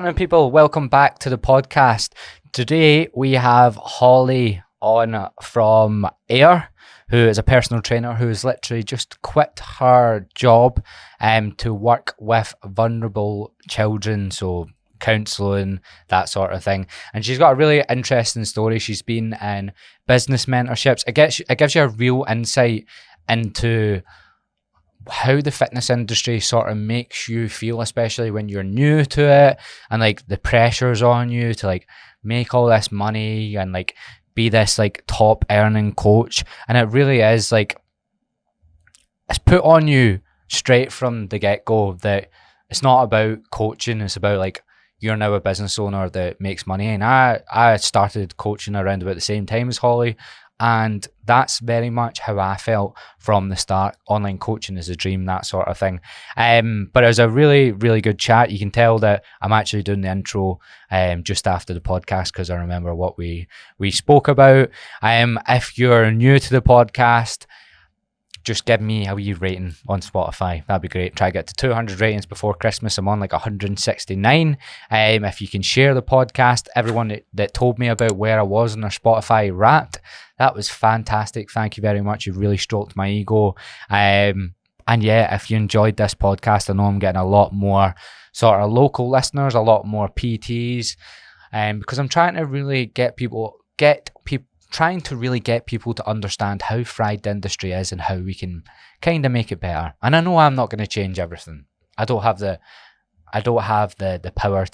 Morning, people. Welcome back to the podcast. Today we have Hollie on from Air, who is a personal trainer who has literally just quit her job to work with vulnerable children, so counselling, that sort of thing. And she's got a really interesting story. She's been in business mentorships. It gives you a real insight into how the fitness industry sort of makes you feel, especially when you're new to it, and like the pressures on you to like make all this money and like be this like top earning coach. And it really is like, it's put on you straight from the get-go that it's not about coaching, it's about like you're now a business owner that makes money. And I started coaching around about the same time as Hollie, and that's very much how I felt from the start. Online coaching is a dream, that sort of thing. But it was a really, really good chat. You can tell that I'm actually doing the intro just after the podcast because I remember what we spoke about. If you're new to the podcast, just give me a wee rating on Spotify. That'd be great. Try to get to 200 ratings before Christmas. I'm on like 169. If you can share the podcast, everyone that told me about where I was on their Spotify Wrapped, that was fantastic. Thank you very much. You really stroked my ego. And yeah, if you enjoyed this podcast, I know I'm getting a lot more sort of local listeners, a lot more PTs, because I'm trying to really get people to understand how fried the industry is and how we can kind of make it better. And I know I'm not going to change everything. I don't have the power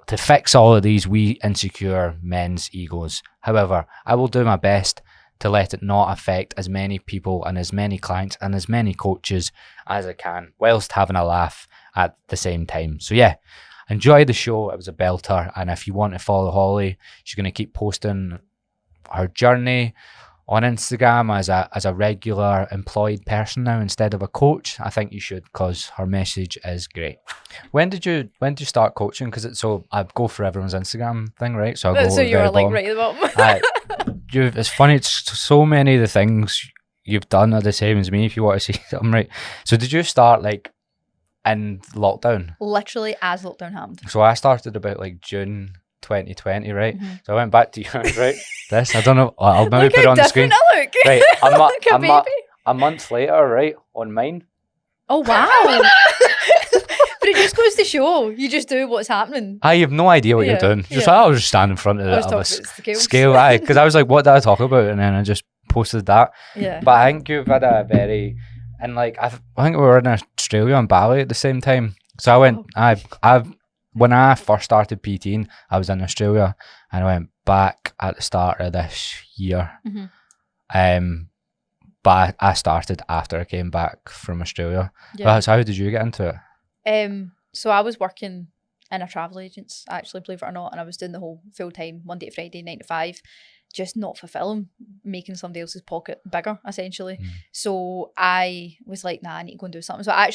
to fix all of these wee insecure men's egos. However, I will do my best to let it not affect as many people and as many clients and as many coaches as I can, whilst having a laugh at the same time. So yeah, enjoy the show. It was a belter. And if you want to follow Hollie, she's going to keep posting her journey on Instagram as a regular employed person now instead of a coach. I think you should, because her message is great. When did you start coaching? Because I go for everyone's Instagram thing, right? So you were like right at the bottom. It's funny. It's so many of the things you've done are the same as me. If you want to see them, right? So did you start like in lockdown? Literally as lockdown happened. So I started about like June 2020, right? Mm-hmm. So I went back to yours, right? This, I don't know. I'll maybe put it on the screen. I look. Right, a month later, right, on mine. Oh wow! But it just goes to show you just do what's happening. I have no idea what you're doing. I'll just stand in front of a scale. Because I was like, what did I talk about? And then I just posted that. Yeah. But I think you've had a very, and like I think we were in Australia and Bali at the same time. So I went. When I first started PTing, I was in Australia, and I went back at the start of this year. Mm-hmm. But I started after I came back from Australia. Yeah. So how did you get into it? So I was working in a travel agent's, actually, believe it or not, and I was doing the whole full time Monday to Friday, 9 to 5. Just not fulfilling, making somebody else's pocket bigger, essentially. So I was like, nah, I need to go and do something. So I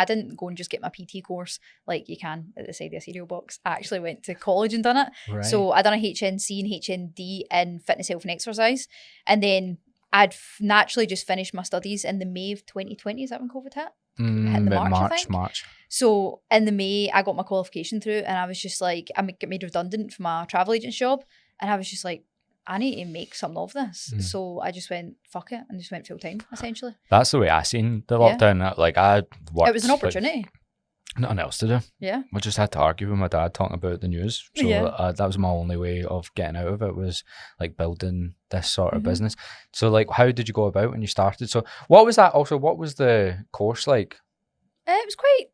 didn't go and just get my PT course like you can at the side of a cereal box. I actually went to college and done it. Right. So I done a HNC and HND in fitness, health and exercise. And then I'd naturally just finished my studies in the May of 2020. Is that when COVID hit? Hit the March. So in the May, I got my qualification through, and I was just like, I got made redundant from my travel agent's job. And I was just like, I need to make something of this. So I just went, fuck it, and just went full time, essentially. That's the way I seen the lockdown. Yeah. Like I worked. It was an opportunity. Nothing else to do. Yeah. I just had to argue with my dad talking about the news. So that was my only way of getting out of it, was like building this sort of business. So like, how did you go about when you started? So what was that also? What was the course like? It was quite,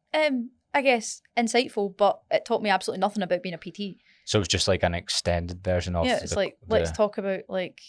I guess, insightful, but it taught me absolutely nothing about being a PT. So it was just like an extended version of it's let's talk about like,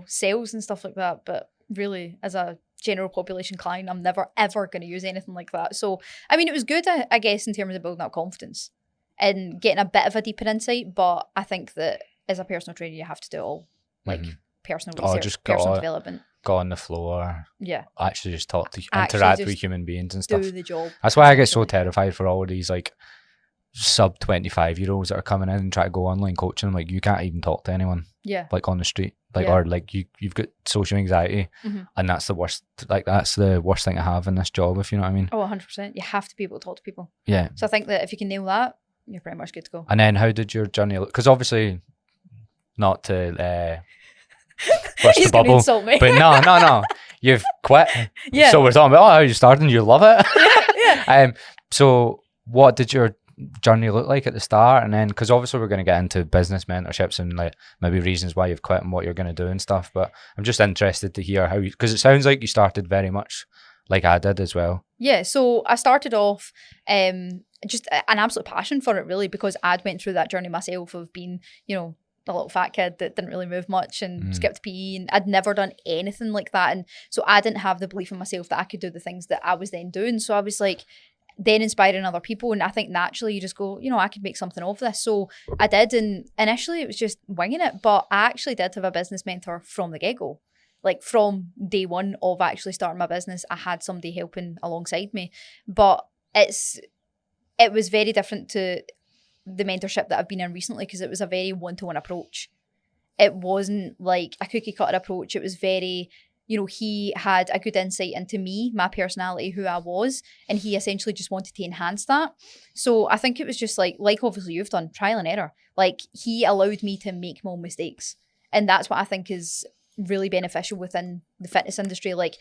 sales and stuff like that. But really, as a general population client, I'm never ever going to use anything like that. So, I mean, it was good, I guess, in terms of building up confidence and getting a bit of a deeper insight. But I think that as a personal trainer, you have to do it all, like personal research, personal development. Go on the floor. Yeah. Actually just talk to, interact with human beings and stuff. Do the job. That's why I get so terrified for all of these like sub 25-year-olds that are coming in and try to go online coaching. I'm like, you can't even talk to anyone. Yeah. like on the street, like Yeah. or like you've got social anxiety, and that's the worst. Like that's the worst thing to have in this job, if you know what I mean. Oh, 100%. You have to be able to talk to people. Yeah. So I think that if you can nail that, you're pretty much good to go. And then how did your journey look? Because obviously, not to burst He's the going to bubble, insult me. but no, you've quit. Yeah. So we're talking about how you started and you love it. Yeah. So what did your journey look like at the start? And then, because obviously we're going to get into business mentorships and like maybe reasons why you've quit and what you're going to do and stuff. But I'm just interested to hear how you, because it sounds like you started very much like I did as well. Yeah, so I started off just an absolute passion for it, really, because I'd went through that journey myself of being, you know, a little fat kid that didn't really move much and skipped PE, and I'd never done anything like that. And so I didn't have the belief in myself that I could do the things that I was then doing. So I was like, then inspiring other people, and I think naturally you just go, you know, I could make something of this. So I did, and initially it was just winging it, but I actually did have a business mentor from the get-go. Like from day one of actually starting my business, I had somebody helping alongside me. But it was very different to the mentorship that I've been in recently, because it was a very one-to-one approach. It wasn't like a cookie cutter approach. It was very, you know, he had a good insight into me, my personality, who I was, and he essentially just wanted to enhance that. So I think it was just like obviously you've done, trial and error. Like he allowed me to make my own mistakes. And that's what I think is really beneficial within the fitness industry. Like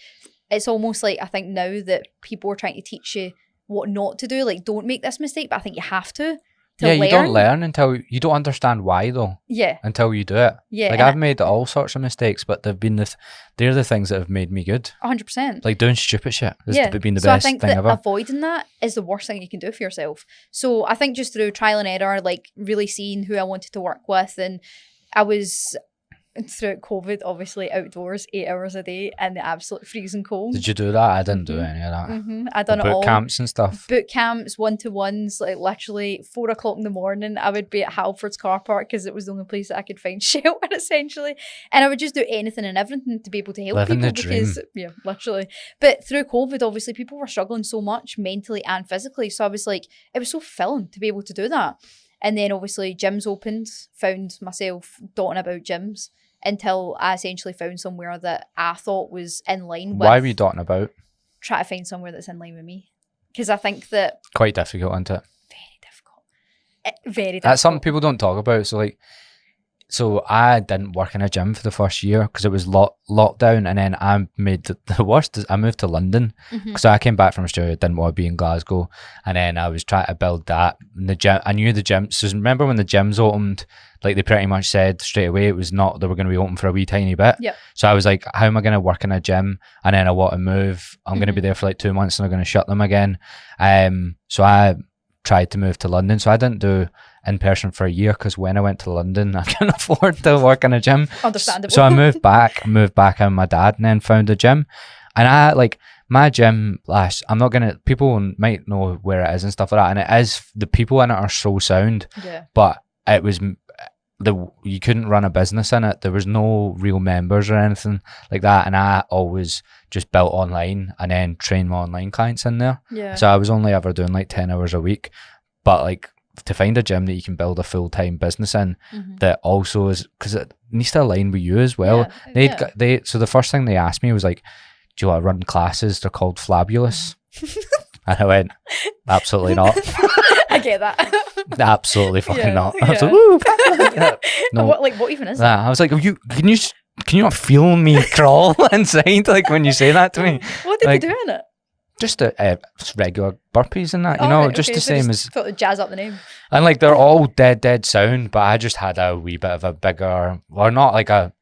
it's almost like I think now that people are trying to teach you what not to do, like don't make this mistake, but I think you have to learn. You don't learn until you don't understand why though. Yeah. Until you do it. Yeah. Like I've made all sorts of mistakes, but they've been they're the things that have made me good. 100%. Like doing stupid shit has been the so best I think thing that ever. avoiding that is the worst thing you can do for yourself. So I think just through trial and error, like really seeing who I wanted to work with, and I was throughout COVID, obviously outdoors 8 hours a day in the absolute freezing cold. Did you do that? I didn't do any of that. I done it all. Boot camps and stuff. Boot camps, one-to-ones, like literally 4 o'clock in the morning, I would be at Halford's car park because it was the only place that I could find shelter essentially. And I would just do anything and everything to be able to help Living people the dream. because, yeah, literally. But through COVID, obviously people were struggling so much mentally and physically. So I was like, it was so fulfilling to be able to do that. And then obviously gyms opened, found myself dotting about gyms, until I essentially found somewhere that I thought was in line with... Why were you dotting about? Try to find somewhere that's in line with me. Because I think that... Quite difficult, isn't it? Very difficult. Very difficult. That's something people don't talk about. So I didn't work in a gym for the first year because it was lockdown, and then I made the worst. I moved to London because I came back from Australia, didn't want to be in Glasgow, and then I was trying to build that. And the gym, I knew the gym. So remember when the gyms opened, like they pretty much said straight away it was not, they were going to be open for a wee tiny bit. Yep. So I was like, how am I going to work in a gym? And then I want to move. I'm going to be there for like 2 months and they're going to shut them again. So I tried to move to London. So I didn't do in person for a year because when I went to London, I couldn't afford to work in a gym. Understandable. So I moved back in with my dad, and then found a gym. And I like my gym I'm not gonna, people might know where it is and stuff like that, and it is, the people in it are so sound. Yeah. But it was you couldn't run a business in it. There was no real members or anything like that, and I always just built online and then trained my online clients in there. Yeah. So I was only ever doing like 10 hours a week, but like to find a gym that you can build a full-time business in that also is, because it needs to align with you as well. Yeah. So the first thing they asked me was like, do you want to run classes? They're called Flabulous. And I went, absolutely not. I get that. Absolutely fucking not. I was Yeah. like, woo. No. What even is that? I was like, can you not feel me crawl inside like when you say that to me? What did Like, they do in it? Just regular burpees and that, Oh, right, okay, just the so same just as, thought to jazz up the name. and like they're all dead sound, but I just had a wee bit of a bigger, or not like a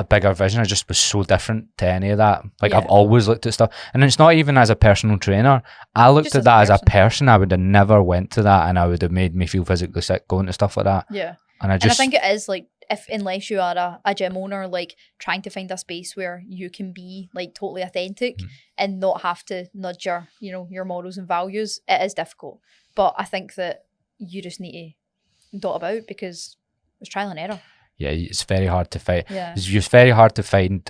bigger vision. I just was so different to any of that. Like Yeah. I've always looked at stuff, and it's not even as a personal trainer. I looked Just at as that a as a person. person. I would have never went to that, and I would have made me feel physically sick going to stuff like that. Yeah. And I And I just, think it is like, unless you are a gym owner, like trying to find a space where you can be like totally authentic and not have to nudge your morals and values, it is difficult. But I think that you just need to dot about because it's trial and error. yeah, it's very hard to find. Yeah. It's just very hard to find,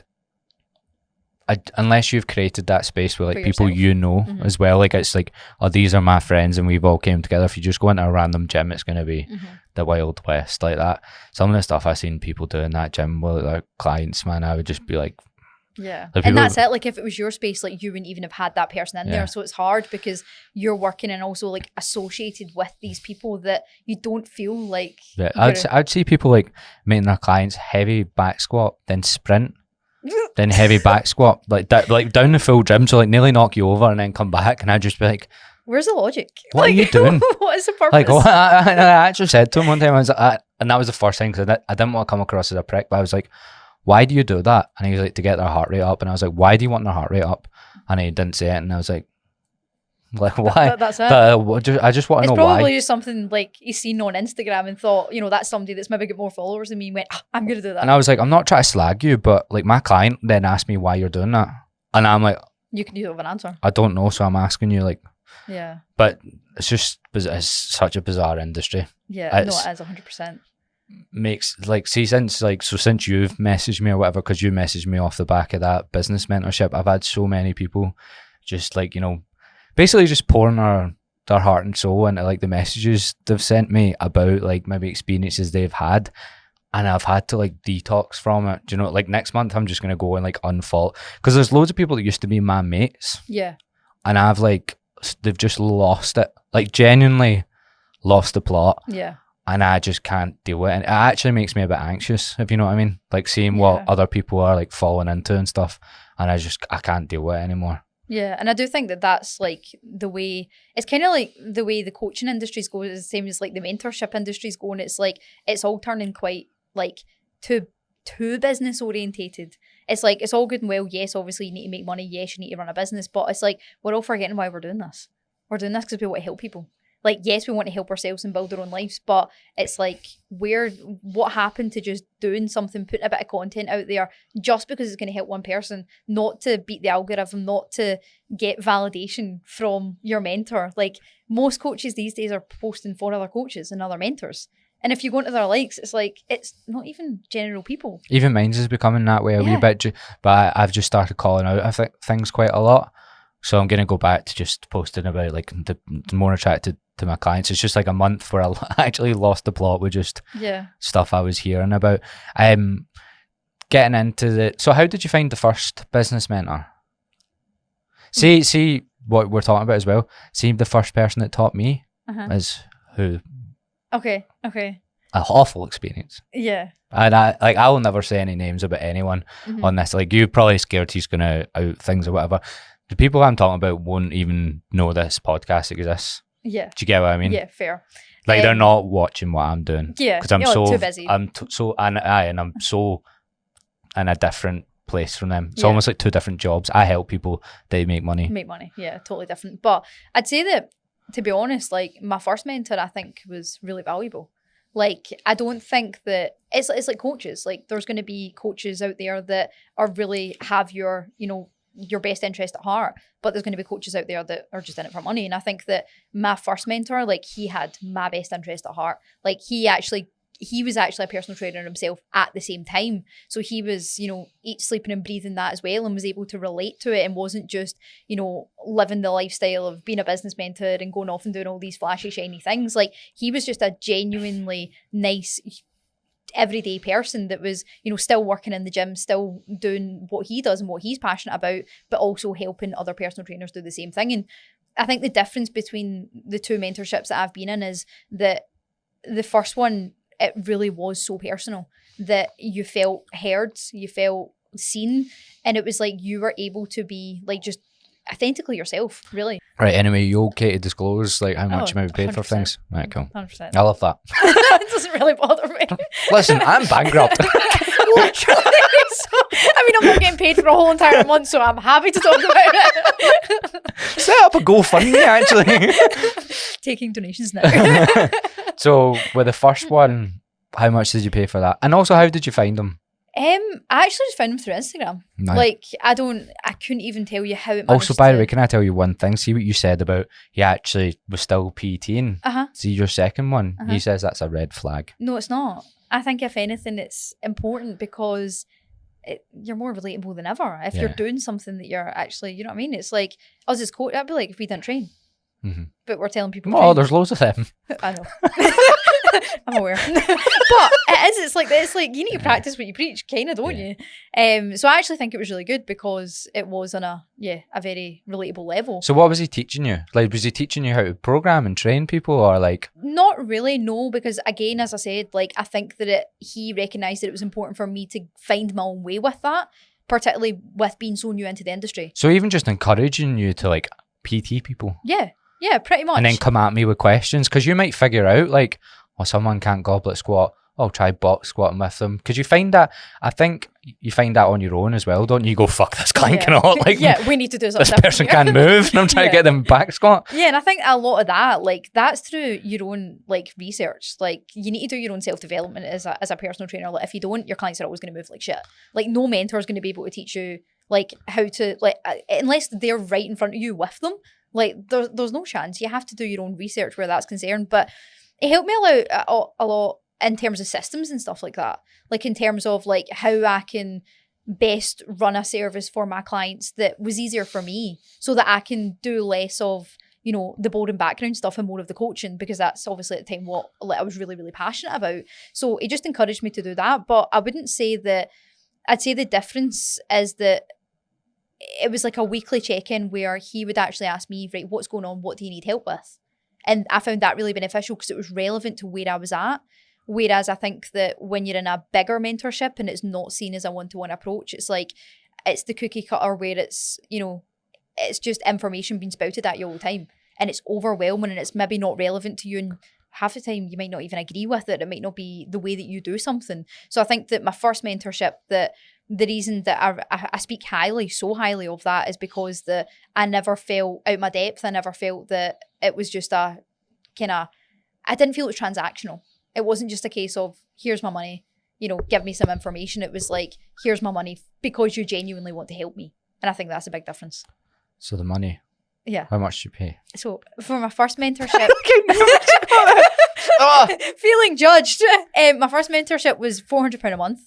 unless you've created that space with like For people yourself. you know as well. Like it's like, oh, these are my friends and we've all came together. If you just go into a random gym, it's going to be the Wild West like that. Some of the stuff I've seen people do in that gym with their clients, man, I would just be like, yeah. the And people- that's it. Like, if it was your space, like, you wouldn't even have had that person in Yeah. there. So it's hard because you're working and also like associated with these people that you don't feel like. yeah, you're- I'd see people like making their clients heavy back squat, then sprint, then heavy back squat, like down the full gym, so like nearly knock you over and then come back, and I'd just be like, Where's the logic? What are you doing? What is the purpose? like, I actually said to him one time, and that was the first thing, because I didn't want to come across as a prick, but I was like, why do you do that? And he was like, to get their heart rate up. And I was like, why do you want their heart rate up? And he didn't say it, and I was like why? That's it. I just want to It's know probably why. just something like he's seen on Instagram and thought, that's somebody that's maybe got more followers than me, and went, I'm going to do that. And I was like, I'm not trying to slag you, but like my client then asked me why you're doing that. And I'm like, You can have an answer. I don't know, so I'm asking you, like. Yeah. But it's such a bizarre industry. Yeah. No, It's- it is 100%. Makes like, see, since you've messaged me or whatever, because you messaged me off the back of that business mentorship, I've had so many people just like, basically just pouring their heart and soul into like the messages they've sent me about like maybe experiences they've had, and I've had to like detox from it. Like next month I'm just gonna go and like unfollow, because there's loads of people that used to be my mates, Yeah. and I've like, they've just lost it, like genuinely lost the plot. Yeah. And I just can't deal with it. And it actually makes me a bit anxious, if you know what I mean. Like seeing what other people are like falling into and stuff. And I can't deal with it anymore. Yeah, and I do think that that's like the way, it's kind of like the way the coaching industries go is the same as like the mentorship industries go, and it's like it's all turning quite like too business orientated. It's like it's all good and well, yes, obviously you need to make money, yes, you need to run a business, but it's like we're all forgetting why we're doing this. We're doing this because we want to help people. Like, yes, we want to help ourselves and build our own lives, but it's like, what happened to just doing something, putting a bit of content out there just because it's going to help one person, not to beat the algorithm, not to get validation from your mentor. Like, most coaches these days are posting for other coaches and other mentors. And if you go into their likes, it's like, it's not even general people. Even mine's is becoming that way a wee bit, but I've just started calling out, I think, things quite a lot. So I'm going to go back to just posting about like the more attracted to my clients. It's just like a month where I actually lost the plot with just stuff I was hearing about. Getting into so how did you find the first business mentor? See what we're talking about as well. See, the first person that taught me is who? Okay. An awful experience. Yeah. And I will never say any names about anyone on this. Like, you're probably scared he's gonna out things or whatever. The people I'm talking about won't even know this podcast exists. Yeah. Do you get what I mean? Yeah, fair. Like, they're not watching what I'm doing. Yeah. Because I'm too busy. I'm so in a different place from them. It's almost like two different jobs. I help people, they make money. Yeah, totally different. But I'd say that, to be honest, like, my first mentor I think was really valuable. Like, I don't think that it's like coaches. Like, there's going to be coaches out there that are really have your best interest at heart, but there's going to be coaches out there that are just in it for money. And I think that my first mentor, like, he had my best interest at heart. Like, he was actually a personal trainer himself at the same time. So he was, eat, sleeping and breathing that as well, and was able to relate to it, and wasn't just, living the lifestyle of being a business mentor and going off and doing all these flashy, shiny things. Like, he was just a genuinely nice, everyday person that was, still working in the gym, still doing what he does and what he's passionate about, but also helping other personal trainers do the same thing. And I think the difference between the two mentorships that I've been in is that the first one, it really was so personal that you felt heard, you felt seen, and it was like you were able to be like just authentically yourself, really. Right, anyway, you okay to disclose like how much you might be paid for 100%. things? Right, cool. 100%. I love that. It doesn't really bother me. Listen, I'm bankrupt. Literally. I'm not getting paid for a whole entire month, so I'm happy to talk about it. Set up a GoFundMe, actually. Taking donations now. So with the first one, how much did you pay for that? And also, how did you find them? I actually just found them through Instagram. Nice. Like, I couldn't even tell you how it managed Also, by the way, can I tell you one thing? See what you said about he actually was still PTing. See your second one. He says that's a red flag. No, it's not. I think if anything, it's important because you're more relatable than ever. If you're doing something that you're actually, you know what I mean? It's like, us as coach, that'd be like if we didn't train. but we're telling people. Oh, there's loads of them. I know. I'm aware. But it's like you need to practice what you preach, kind of, don't you? So I actually think it was really good because it was on a very relatable level. So what was he teaching you? Like, was he teaching you how to program and train people, or like? Not really, no, because again, as I said, like I think that he recognised that it was important for me to find my own way with that, particularly with being so new into the industry. So even just encouraging you to like PT people. Yeah, pretty much. And then come at me with questions, because you might figure out like, oh, someone can't goblet squat. I'll try box squatting with them. Because you find that, I think you find that on your own as well, don't you? You go, fuck, this client cannot. Like, we need to do something. This person can't move, and I'm trying to get them back squat. Yeah, and I think a lot of that, like, that's through your own like research. Like, you need to do your own self development as a personal trainer. Like, if you don't, your clients are always going to move like shit. Like, no mentor is going to be able to teach you like how to like unless they're right in front of you with them. Like, there's no chance. You have to do your own research where that's concerned. But it helped me a lot in terms of systems and stuff like that. Like, in terms of like how I can best run a service for my clients that was easier for me, so that I can do less of, you know, the boring background stuff and more of the coaching, because that's obviously at the time what like I was really, really passionate about. So it just encouraged me to do that. But I wouldn't say that, I'd say the difference is that it was like a weekly check-in where he would actually ask me, right, what's going on? What do you need help with? And I found that really beneficial because it was relevant to where I was at. Whereas I think that when you're in a bigger mentorship and it's not seen as a one-to-one approach, it's like, it's the cookie cutter where it's, you know, it's just information being spouted at you all the time. And it's overwhelming and it's maybe not relevant to you. And half the time you might not even agree with it. It might not be the way that you do something. So I think that my first mentorship, that the reason that I speak so highly of that, is because I never felt out my depth. I never felt that it was just a kind of, I didn't feel it was transactional. It wasn't just a case of, here's my money, you know, give me some information. It was like, here's my money because you genuinely want to help me. And I think that's a big difference. So the money. Yeah. How much do you pay? So for my first mentorship, feeling judged. My first mentorship was £400 a month.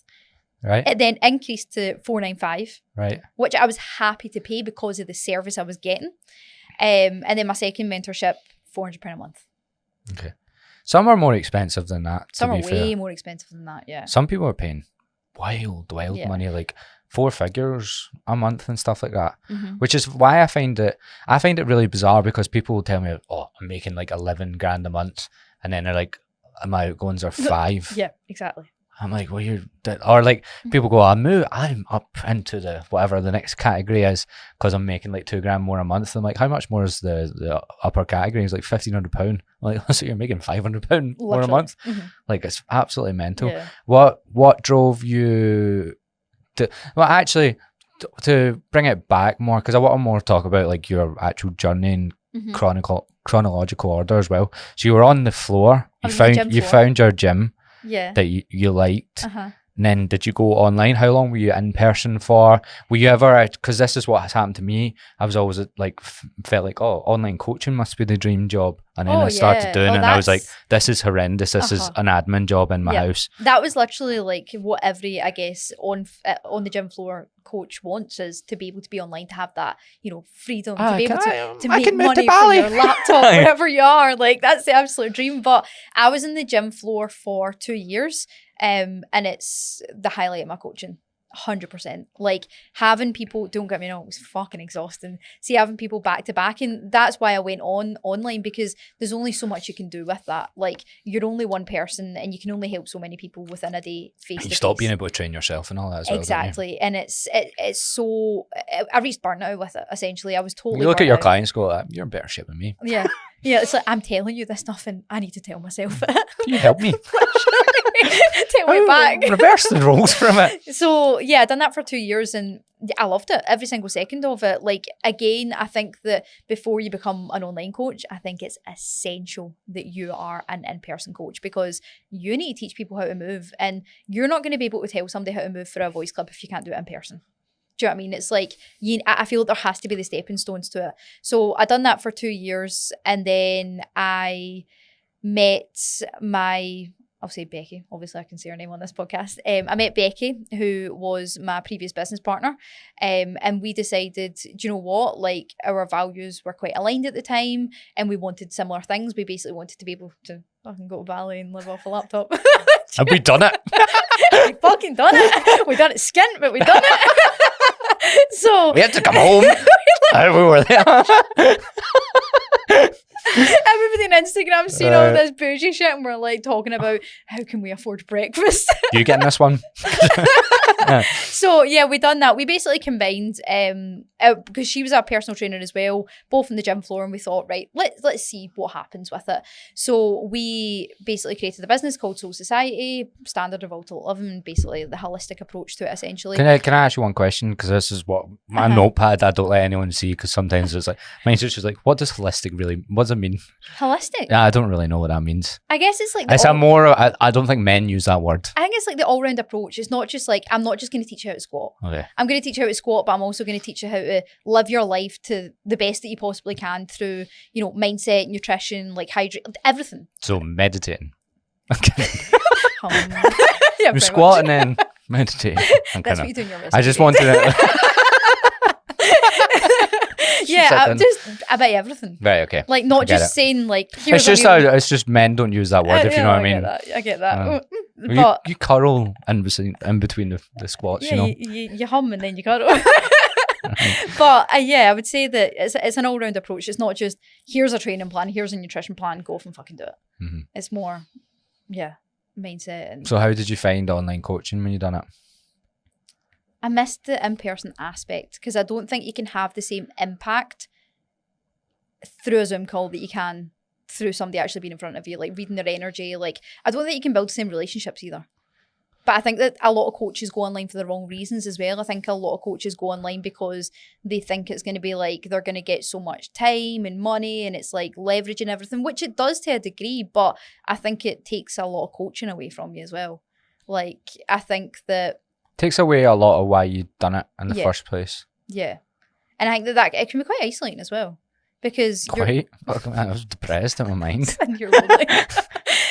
Right. It then increased to $495. Right. Which I was happy to pay because of the service I was getting. And then my second mentorship, £400 a month. Okay. Some are more expensive than that. Some are way more expensive than that, yeah. Some people are paying wild money, like 4 figures a month and stuff like that. Mm-hmm. Which is why I find it really bizarre, because people will tell me, oh, I'm making like 11 grand a month, and then they're like, my outgoings are 5. Yeah, exactly. I'm like, well, or like people go, I'm up into the whatever the next category is because I'm making like 2 grand more a month. I'm like, how much more is the upper category? It's like £1,500. I'm like, so you're making £500 more a month? Mm-hmm. Like, it's absolutely mental. Yeah. What drove you to? Well, actually, to bring it back more, because I want to more talk about like your actual journey in chronological order as well. So you were on the floor. You found your gym. Yeah. That you liked. And then did you go online? How long were you in person for? Were you ever, because this is what has happened to me, I was always like, felt like, oh, online coaching must be the dream job. And then I started doing it and I was like, this is horrendous. This is an admin job in my house. That was literally like what every, I guess, on the gym floor coach wants, is to be able to be online, to have that, you know, freedom, to be able to make money from your laptop wherever you are. Like, that's the absolute dream. But I was in the gym floor for 2 years, and it's the highlight of my coaching. 100%. Like, having people, don't get me wrong, it was fucking exhausting. See, having people back to back, and that's why I went online, because there's only so much you can do with that. Like, you're only one person and you can only help so many people within a day, face to face. You stop being able to train yourself and all that as well. Exactly. And it's so, I reached burnout with it, essentially. I was totally You look at your clients, go, you're in better shape than me. Yeah. Yeah, it's like, I'm telling you this stuff and I need to tell myself it. Can you help me? Tell me back. Reverse the roles from it. So yeah, I done that for 2 years and I loved it, every single second of it. Like, again, I think that before you become an online coach, I think it's essential that you are an in-person coach, because you need to teach people how to move, and you're not going to be able to tell somebody how to move for a voice clip if you can't do it in person. Do you know what I mean? It's like, I feel like there has to be the stepping stones to it. So I done that for 2 years, and then I met my I'll say Becky. Obviously, I can say her name on this podcast. I met Becky, who was my previous business partner. And we decided, do you know what? Like, our values were quite aligned at the time and we wanted similar things. We basically wanted to be able to fucking go to Bali and live off a laptop. Have we done it? We fucking done it. We done it skint, but we done it. So we had to come home. We were there. Everybody on Instagram seen all this bougie shit and we're like talking about how can we afford breakfast. You getting this one? So yeah, we done that. We basically combined because she was our personal trainer as well, both on the gym floor, and we thought, right, let's see what happens with it. So we basically created a business called Soul Society, standard of ultimate living, basically the holistic approach to it essentially. Can I ask you one question? Because this is what my notepad I don't let anyone see, because sometimes it's like mine's just like, what does holistic really, what does it mean? Holistic? Yeah, I don't really know what that means. I guess it's like I don't think men use that word. I think it's like the all-round approach. It's not just like, I'm not just going to teach you how to squat. Okay. I'm going to teach you how to squat, but I'm also going to teach you how to live your life to the best that you possibly can through, you know, mindset, nutrition, like hydrate, everything. So meditating. Yeah, you're squatting and meditating. That's what you do in your recipe. I just wanted to... Yeah, just about everything. Right, okay. Like, not just saying, like, it's just men don't use that word, if you know what I mean. I get that. But you cuddle in between the squats, yeah, you know. You hum and then you cuddle. But yeah, I would say that it's an all-round approach. It's not just, here's a training plan, here's a nutrition plan, go off and fucking do it. Mm-hmm. It's more, mindset. And so how did you find online coaching when you done it? I missed the in-person aspect because I don't think you can have the same impact through a Zoom call that you can through somebody actually being in front of you, like reading their energy. Like, I don't think you can build the same relationships either. But I think that a lot of coaches go online for the wrong reasons as well. I think a lot of coaches go online because they think it's going to be like they're going to get so much time and money and it's like leveraging everything, which it does to a degree, but I think it takes a lot of coaching away from you as well. Like, I think that takes away a lot of why you done it in the first place. Yeah. And I think that it can be quite isolating as well. Because I was depressed in my mind. And you're lonely. I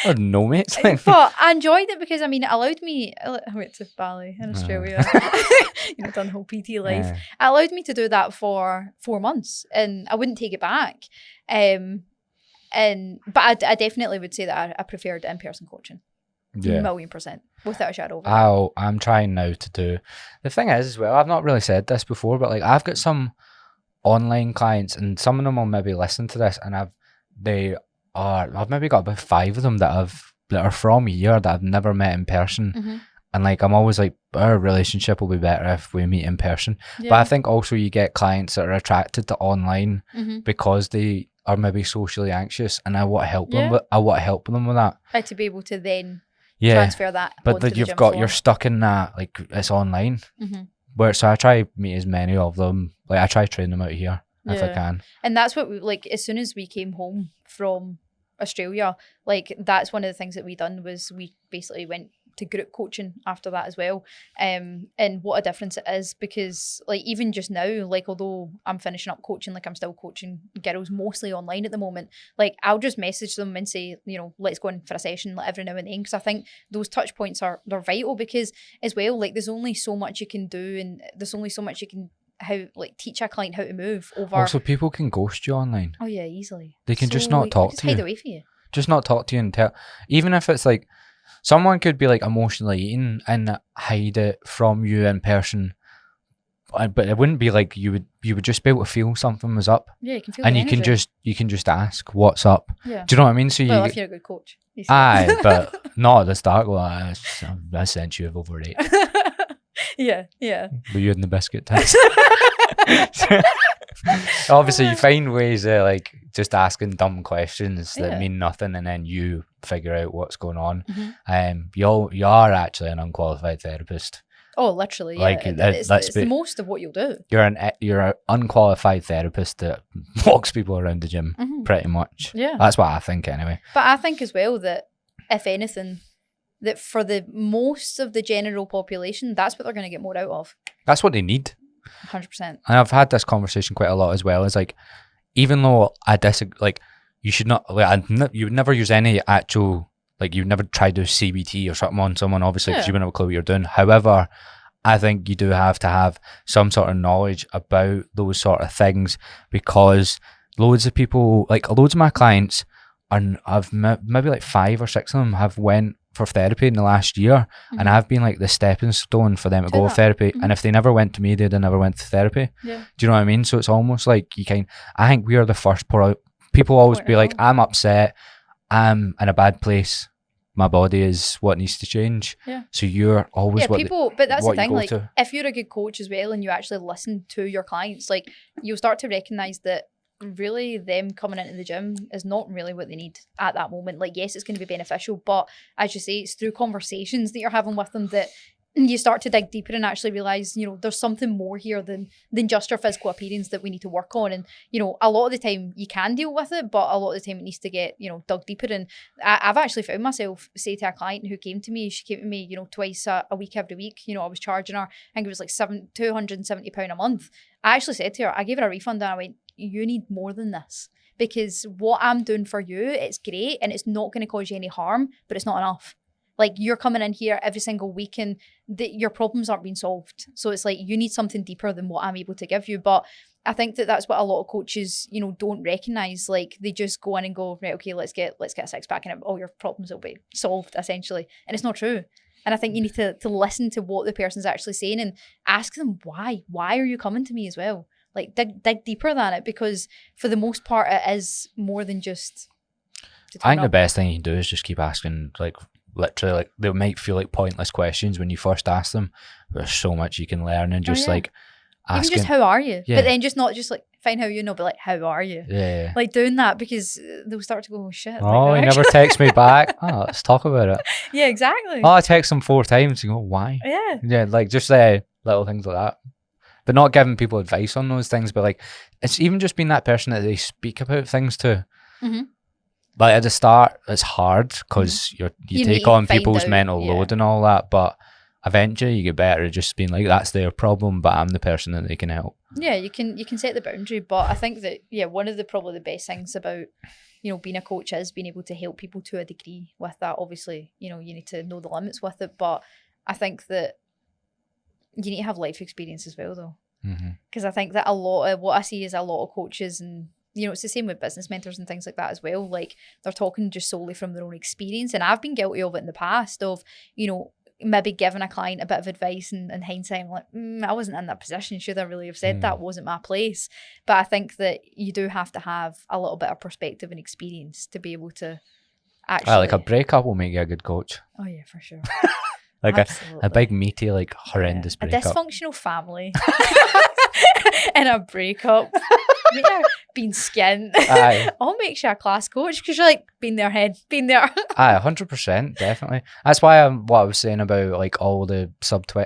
had no mates. But I enjoyed it because, I mean, it allowed me, I went to Bali in Australia, done the whole PT life. It allowed me to do that for 4 months and I wouldn't take it back. But I definitely would say that I preferred in-person coaching. Yeah. 1,000,000%, without a shadow of a doubt. I'm trying now to do. The thing is, as well, I've not really said this before, but like I've got some online clients, and some of them will maybe listen to this, and I've maybe got about 5 of them that are from here that I've never met in person, mm-hmm. and like I'm always like, our relationship will be better if we meet in person. Yeah. But I think also you get clients that are attracted to online mm-hmm. because they are maybe socially anxious, and I want to help them. I want to help them with that. To be able to then. Transfer that, but that you're stuck in that, like it's online. Mm-hmm. So I try meet as many of them. Like I try train them out here if I can. And that's what we like. As soon as we came home from Australia, like that's one of the things that we done was we basically went to group coaching after that as well. And what a difference it is, because like even just now, like although I'm finishing up coaching, like I'm still coaching girls mostly online at the moment, like I'll just message them and say, you know, let's go in for a session like every now and then, because I think those touch points they're vital, because as well, like there's only so much you can do and there's only so much you can teach a client how to move over. Also, people can ghost you online. Oh yeah, easily. They can just not talk to you. Hide away from you. Just not talk to you and tell. Even if it's like someone could be like emotionally eating and hide it from you in person, but it wouldn't be like you would just be able to feel something was up. Yeah, you can feel. And the you energy. can just ask what's up. Yeah. Do you know what I mean? So if you're a good coach. Aye, but not at the start. Well, I sent you over 8. Yeah. Were you in the biscuit test? Obviously, you find ways of like just asking dumb questions that mean nothing, and then you figure out what's going on. Mm-hmm. You are actually an unqualified therapist. Oh, literally, yeah. Like it's the most of what you'll do. You're an unqualified therapist that walks people around the gym, mm-hmm. pretty much. Yeah, that's what I think anyway. But I think as well that if anything, that for the most of the general population, that's what they're going to get more out of. That's what they need. 100%. And I've had this conversation quite a lot as well. Is like, even though I disagree, like you should not, like you would never use any actual like you've never tried to do CBT or something on someone, obviously, because Yeah. you wouldn't have a clue what you're doing. However, I think you do have to have some sort of knowledge about those sort of things, because loads of people, like loads of my clients, and I've maybe like 5 or 6 of them have went for therapy in the last year, and I've been like the stepping stone for them to go to therapy. And if they never went to me, they'd have never went to therapy. Yeah. Do you know what I mean? So it's almost like I think we are the first people always be like, I'm upset, I'm in a bad place, my body is what needs to change. Yeah. So you're always but that's the thing, like to. if you're a good coach as well and you actually listen to your clients, like you'll start to recognize that really them coming into the gym is not really what they need at that moment. Like, yes, it's going to be beneficial, but as you say, it's through conversations that you're having with them that you start to dig deeper and actually realize, you know, there's something more here than just your physical appearance that we need to work on. And, you know, a lot of the time you can deal with it, but a lot of the time it needs to get, you know, dug deeper. And I've actually found myself say to a client who came to me, she came to me, you know, twice a week, every week. You know, I was charging her, I think it was like £270 a month. I actually said to her, I gave her a refund and I went, you need more than this, because what I'm doing for you, it's great and it's not going to cause you any harm, but it's not enough. Like, you're coming in here every single week and your problems aren't being solved. So it's like, you need something deeper than what I'm able to give you. But I think that that's what a lot of coaches, you know, don't recognize. Like, they just go in and go, right, okay, let's get a 6-pack and all your problems will be solved, essentially. And it's not true. And I think you need to listen to what the person's actually saying and ask them why. Why are you coming to me as well? Like, dig deeper than it, because for the most part, it is more than just to turn I think the up. best thing you can do is just keep asking, like, literally, like, they might feel like pointless questions when you first ask them, but there's so much you can learn, and just like asking, even just how are you? Yeah. But then just not just like find how you know, but like how are you? Yeah. Like doing that, because they'll start to go, oh shit. Oh, like, he never texts me back. Oh, let's talk about it. Yeah, exactly. Oh, I text him 4 times. You go, why? Yeah. Yeah, like just little things like that. But not giving people advice on those things, but like it's even just being that person that they speak about things to. Mm-hmm. Like at the start, it's hard because you You take need to on find people's out, mental load and all that, but eventually you get better at just being like, that's their problem, but I'm the person that they can help. Yeah, you can set the boundary, but I think that one of the probably the best things about, you know, being a coach is being able to help people to a degree with that. Obviously, you know, you need to know the limits with it, but I think that you need to have life experience as well, though, because I think that a lot of what I see is a lot of coaches, and you know, it's the same with business mentors and things like that as well. Like, they're talking just solely from their own experience, and I've been guilty of it in the past of, you know, maybe giving a client a bit of advice, and in hindsight I'm like, I wasn't in that position, should I really have said that, wasn't my place. But I think that you do have to have a little bit of perspective and experience to be able to actually Like a breakup will make you a good coach. Oh yeah, for sure. Like Absolutely. a big meaty, like horrendous A breakup. dysfunctional family and a breakup. Yeah, being skinned. Aye. I'll make you a class coach, because you're like, been there, been there. Aye, 100%, definitely. That's why what I was saying about like all the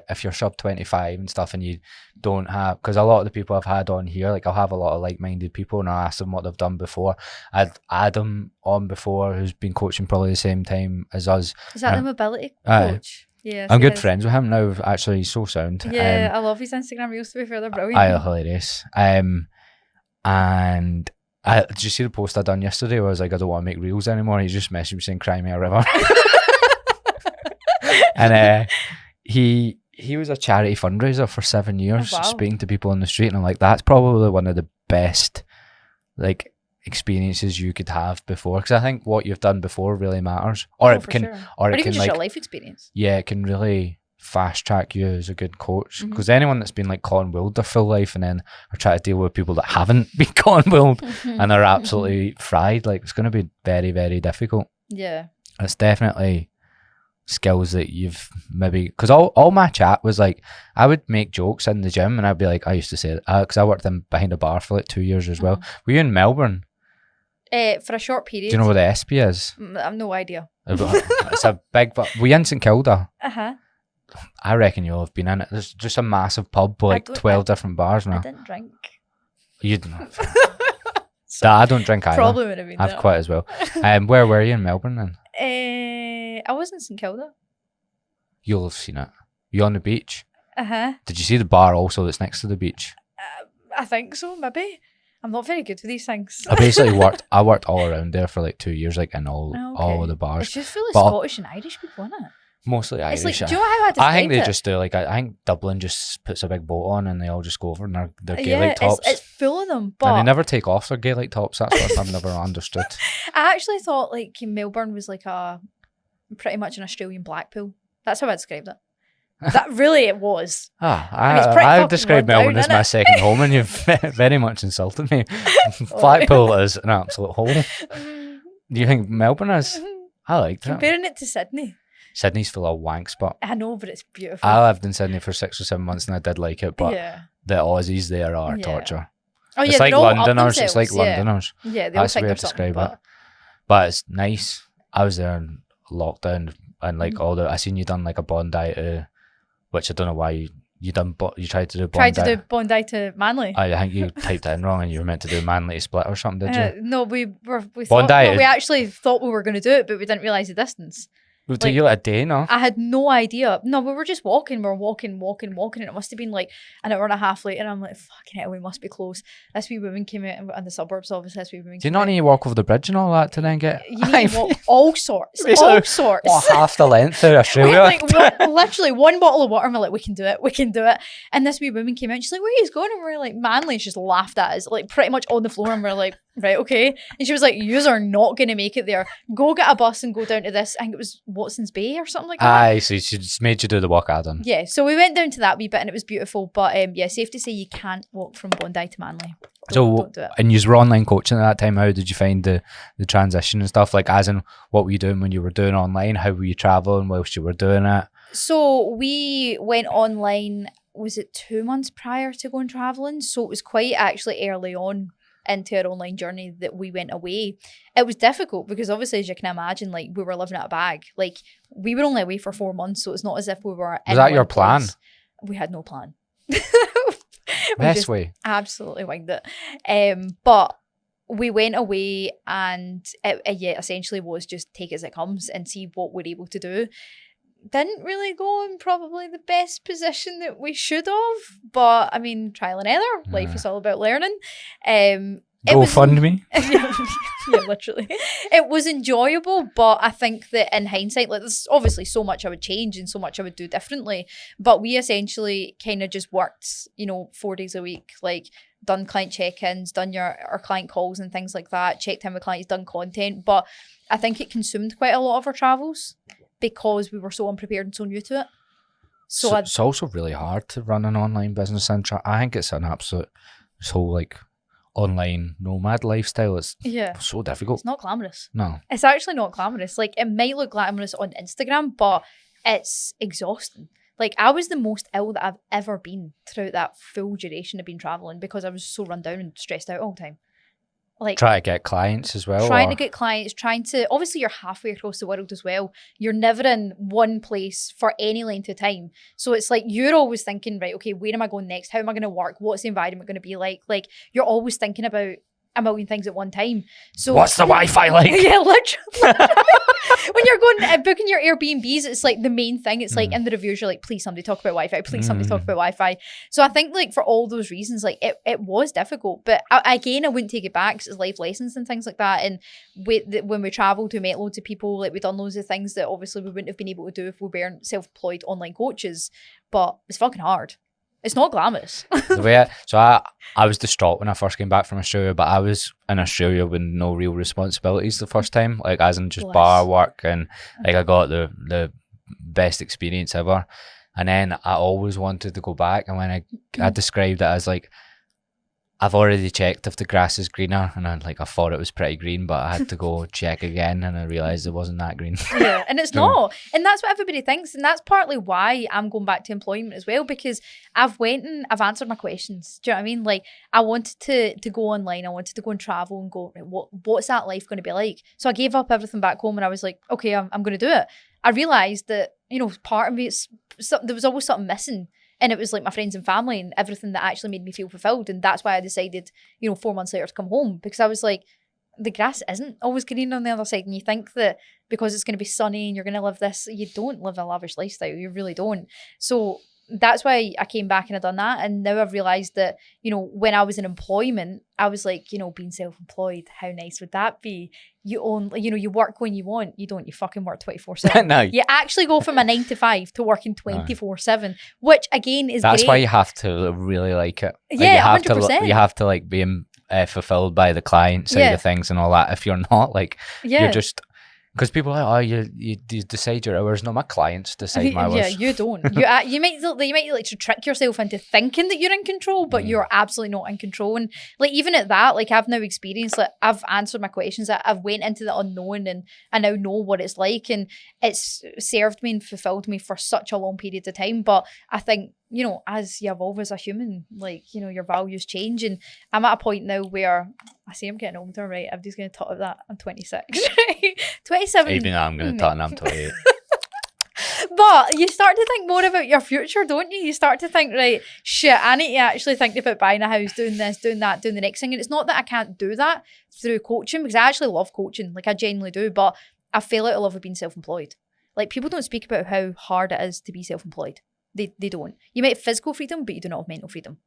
if you're sub 25 and stuff, and you don't have, because a lot of the people I've had on here, like I'll have a lot of like-minded people, and I'll ask them what they've done before. I'd Adam on before, who's been coaching probably the same time as us. Is that the mobility Aye. coach? Yeah, I'm good friends with him now. Actually, he's so sound. Yeah, I love his Instagram reels, to be fair, they're brilliant. Aye, hilarious. And did you see the post I done yesterday where I was like, I don't want to make reels anymore? And he just messaged me saying, cry me a river. And he was a charity fundraiser for 7 years, speaking to people on the street, and I'm like, that's probably one of the best like experiences you could have before, because I think what you've done before really matters, or it can, or it even can just like your life experience. Yeah, it can really fast track you as a good coach, because anyone that's been like cotton willed their full life and then are trying to deal with people that haven't been cotton willed and are absolutely fried, like it's going to be very, very difficult. Yeah, it's definitely skills that you've maybe, because all my chat was like, I would make jokes in the gym and I'd be like, I used to say it because I worked in behind a bar for like 2 years as well. Were you in Melbourne? For a short period. Do you know where the SP is? I have no idea. It's a big, were you in St Kilda? Uh-huh. I reckon you'll have been in it. There's just a massive pub with like 12 different bars now. I didn't drink. You didn't. I don't drink either. Probably would have been. I've quit as well. Where were you in Melbourne then? I was in St Kilda. You'll have seen it. You on the beach? Uh-huh. Did you see the bar also that's next to the beach? I think so, maybe. I'm not very good with these things. I basically I worked all around there for like 2 years, like in all of the bars. It's just full of But Scottish and Irish people, isn't it? Mostly It's Irish. like, do you know how I described I think they it? just do like I think Dublin just puts a big boat on and they all just go over in their Gaelic Yeah, tops. it's full of them. But And they never take off their Gaelic tops. That's what I've never understood. I actually thought like Melbourne was like pretty much an Australian Blackpool. That's how I described it. That really it was. I've described Melbourne as my second home, and you've very much insulted me. Blackpool is an absolute hole. Do you think Melbourne is? I liked it. Comparing it to Sydney. Sydney's full of wank spot. I know, but it's beautiful. I lived in Sydney for 6 or 7 months, and I did like it, but the Aussies there are torture. Oh, It's like they're all up Londoners. It's like themselves, Londoners. Yeah, they all That's the think way they're to something. describe it. But it's nice. I was there in lockdown, and like I seen you done like a Bondi to, which I don't know why you tried to do Bondi. Tried to do Bondi to Manly. I think you typed it in wrong, and you were meant to do Manly to Split or something, did you? No, we Bondi thought, is- we actually thought we were going to do it, but we didn't realise the distance. Well, do you like a day, no? I had no idea. No, we were just walking. We were walking, and it must have been like an hour and a half later. And I'm like, fucking hell, we must be close. This wee woman came out in the suburbs, obviously. This wee woman Do you came not out. need to walk over the bridge and all that to then get? You need to walk all sorts. Basically, All sorts. What, half the length of We Australia? had like literally one bottle of water and we're like, we can do it. And this wee woman came out and she's like, where are you going? And we're like, Manly. She just laughed at us, like pretty much on the floor. And we're like, right, okay. And she was like, yous are not going to make it there. Go get a bus and go down to this. I think it was Watson's Bay or something like that. Aye, so she just made you do the walk Adam. Yeah, so we went down to that wee bit and it was beautiful. But yeah, safe to say you can't walk from Bondi to Manly. Don't do it. And you were online coaching at that time. How did you find the transition and stuff? Like, as in, what were you doing when you were doing online? How were you traveling whilst you were doing it? So we went online, was it 2 months prior to going travelling? So it was quite actually early on into our online journey that we went away. It was difficult because obviously, as you can imagine, like we were living out a bag. Like we were only away for 4 months, so it's not as if we were Was that your plan? We had no plan. Best way. Absolutely winged it. But we went away and it essentially was just take it as it comes and see what we're able to do. Didn't really go in probably the best position that we should have, but I mean, trial and error. Life is all about learning. Go fund me. Yeah, literally. It was enjoyable, but I think that in hindsight, like there's obviously so much I would change and so much I would do differently. But we essentially kind of just worked, 4 days a week, like done client check-ins, done our client calls and things like that, checked in with clients, done content. But I think it consumed quite a lot of our travels because we were so unprepared and so new to it. So it's also really hard to run an online business. And I think it's an absolute, this whole like online nomad lifestyle. It's so difficult. It's not glamorous. No. It's actually not glamorous. Like it might look glamorous on Instagram, but it's exhausting. Like I was the most ill that I've ever been throughout that full duration of being traveling because I was so run down and stressed out all the time. Like try to get clients as well. Trying to get clients, obviously you're halfway across the world as well. You're never in one place for any length of time. So it's like you're always thinking, right, okay, where am I going next? How am I going to work? What's the environment going to be like? Like you're always thinking about a million things at one time. So what's the Wi-Fi like? Yeah, literally. When you're going booking your Airbnbs, it's like the main thing. It's like in the reviews, you're like, please somebody talk about Wi-Fi. Please somebody talk about Wi-Fi. So I think like for all those reasons, like it was difficult. But I wouldn't take it back because it's life lessons and things like that. And when we travelled, we met loads of people. Like we done loads of things that obviously we wouldn't have been able to do if we weren't self-employed online coaches. But it's fucking hard. It's not glamorous. I was distraught when I first came back from Australia, but I was in Australia with no real responsibilities the first time, like as in just bar work, and like I got the best experience ever. And then I always wanted to go back, and when I described it as like, I've already checked if the grass is greener, and I thought it was pretty green, but I had to go check again, and I realised it wasn't that green. Yeah, and it's not. And that's what everybody thinks, and that's partly why I'm going back to employment as well, because I've went and I've answered my questions. Do you know what I mean? Like, I wanted to go online, I wanted to go and travel and go, what's that life going to be like? So I gave up everything back home, and I was like, okay, I'm going to do it. I realised that, part of me, there was always something missing. And it was like my friends and family and everything that actually made me feel fulfilled. And that's why I decided, 4 months later to come home, because I was like, the grass isn't always green on the other side. And you think that because it's going to be sunny and you're going to live this, you don't live a lavish lifestyle. You really don't. So that's why I came back and I've done that. And now I've realised that, you know, when I was in employment, I was like, you know, being self-employed, how nice would that be? You own, you know, you work when you want. You don't, you fucking work 24/7. No. You actually go from a 9 to 5 to working 24/7 which again is That's great. why you have to really like it. Like, Yeah, you have 100%. to, you have to like be fulfilled by the client side of things and all that. If you're not, like, you're just, because people are like, oh, you decide your hours. No, my clients decide my hours. Yeah, you don't. You might like to trick yourself into thinking that you're in control, but you're absolutely not in control. And like even at that, like I've now experienced, like I've answered my questions. I've went into the unknown, and I now know what it's like, and it's served me and fulfilled me for such a long period of time. But I think, you know, as you evolve as a human, like, you know, your values change. And I'm at a point now where I say I'm getting older, right? I'm just going to talk about that. I'm 26, right? 27. Even though I'm going to talk and I'm 28. But you start to think more about your future, don't you? You start to think, right, shit, I need to actually think about buying a house, doing this, doing that, doing the next thing. And it's not that I can't do that through coaching, because I actually love coaching. Like I genuinely do. But I feel out of love of being self-employed. Like people don't speak about how hard it is to be self-employed. They don't. You might have physical freedom, but you do not have mental freedom.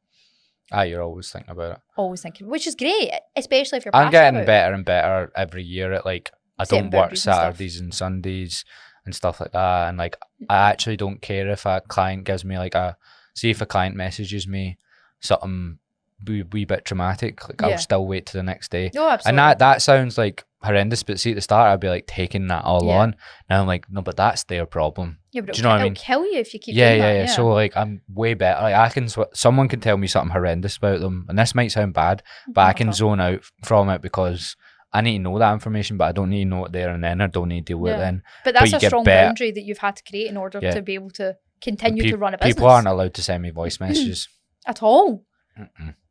You're always thinking about it. Always thinking, which is great, especially if you're I'm passionate getting about better and better every year at like, I setting don't work boundaries and stuff. Saturdays and Sundays and stuff like that. And like, I actually don't care if a client gives me like see if a client messages me something wee bit traumatic, like I'll still wait till the next day. No, absolutely. And that sounds like horrendous, but see at the start I'd be like taking that all on. Now I'm like, no, but that's their problem. Yeah, but do you know what I mean? It'll kill you if you keep doing that. Yeah. So like I'm way better. Like I can, someone can tell me something horrendous about them, and this might sound bad, but I can zone out from it because I need to know that information, but I don't need to know it there and then. I don't need to deal with it then. But that's a strong boundary that you've had to create in order to be able to continue to run a business. People aren't allowed to send me voice messages. At all.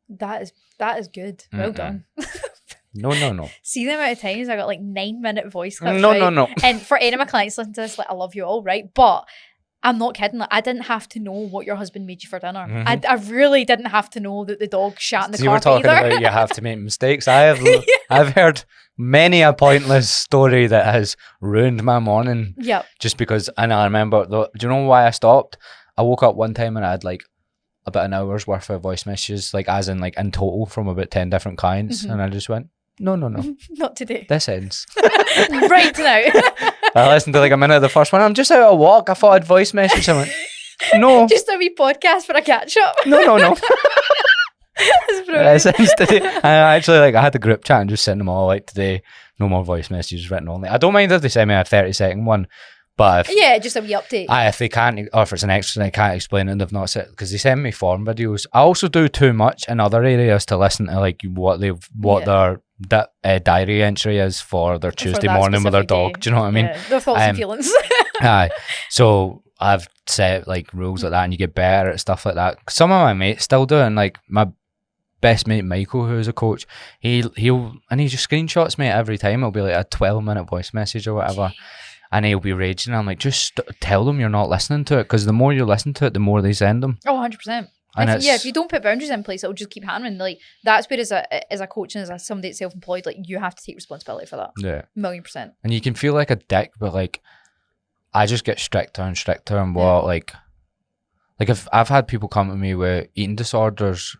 That is good. Well done. No. See the amount of times I got like 9-minute voice clips. No. And for any of my clients listening to this, like I love you all, right? But I'm not kidding. Like I didn't have to know what your husband made you for dinner. I really didn't have to know that the dog shat in the carpet. You were talking about you have to make mistakes. I've heard many a pointless story that has ruined my morning. Yep. Just because, and I remember, do you know why I stopped? I woke up one time and I had like about an hour's worth of voice messages, like as in like in total from about 10 different clients, and I just went, no. Not today. This ends. Right now. I listened to like a minute of the first one. I'm just out of walk. I thought I'd voice message. I went, no. Just a wee podcast for a catch up. No. That's brilliant. Since today, I had the group chat and just sent them all like today. No more voice messages written only. I don't mind if they send me a 30-second one, but just a wee update. If they can't, or if it's an extra and I can't explain it and they've not said, because they send me form videos. I also do too much in other areas to listen to like what their diary entry is for their Tuesday morning with their dog. Day. Do you know what I mean? Their thoughts and feelings. So I've set like rules like that, and you get better at stuff like that. Some of my mates still do, and like my best mate Michael, who's a coach, he just screenshots me every time. It'll be like a 12-minute voice message or whatever. And he'll be raging. I'm like, just tell them you're not listening to it, because the more you listen to it, the more they send them. Oh, 100%. If you don't put boundaries in place, it'll just keep happening. Like that's where as a coach and as somebody that's self-employed, like you have to take responsibility for that. Yeah, 1,000,000%. And you can feel like a dick, but like I just get stricter and stricter. And like if I've had people come to me with eating disorders,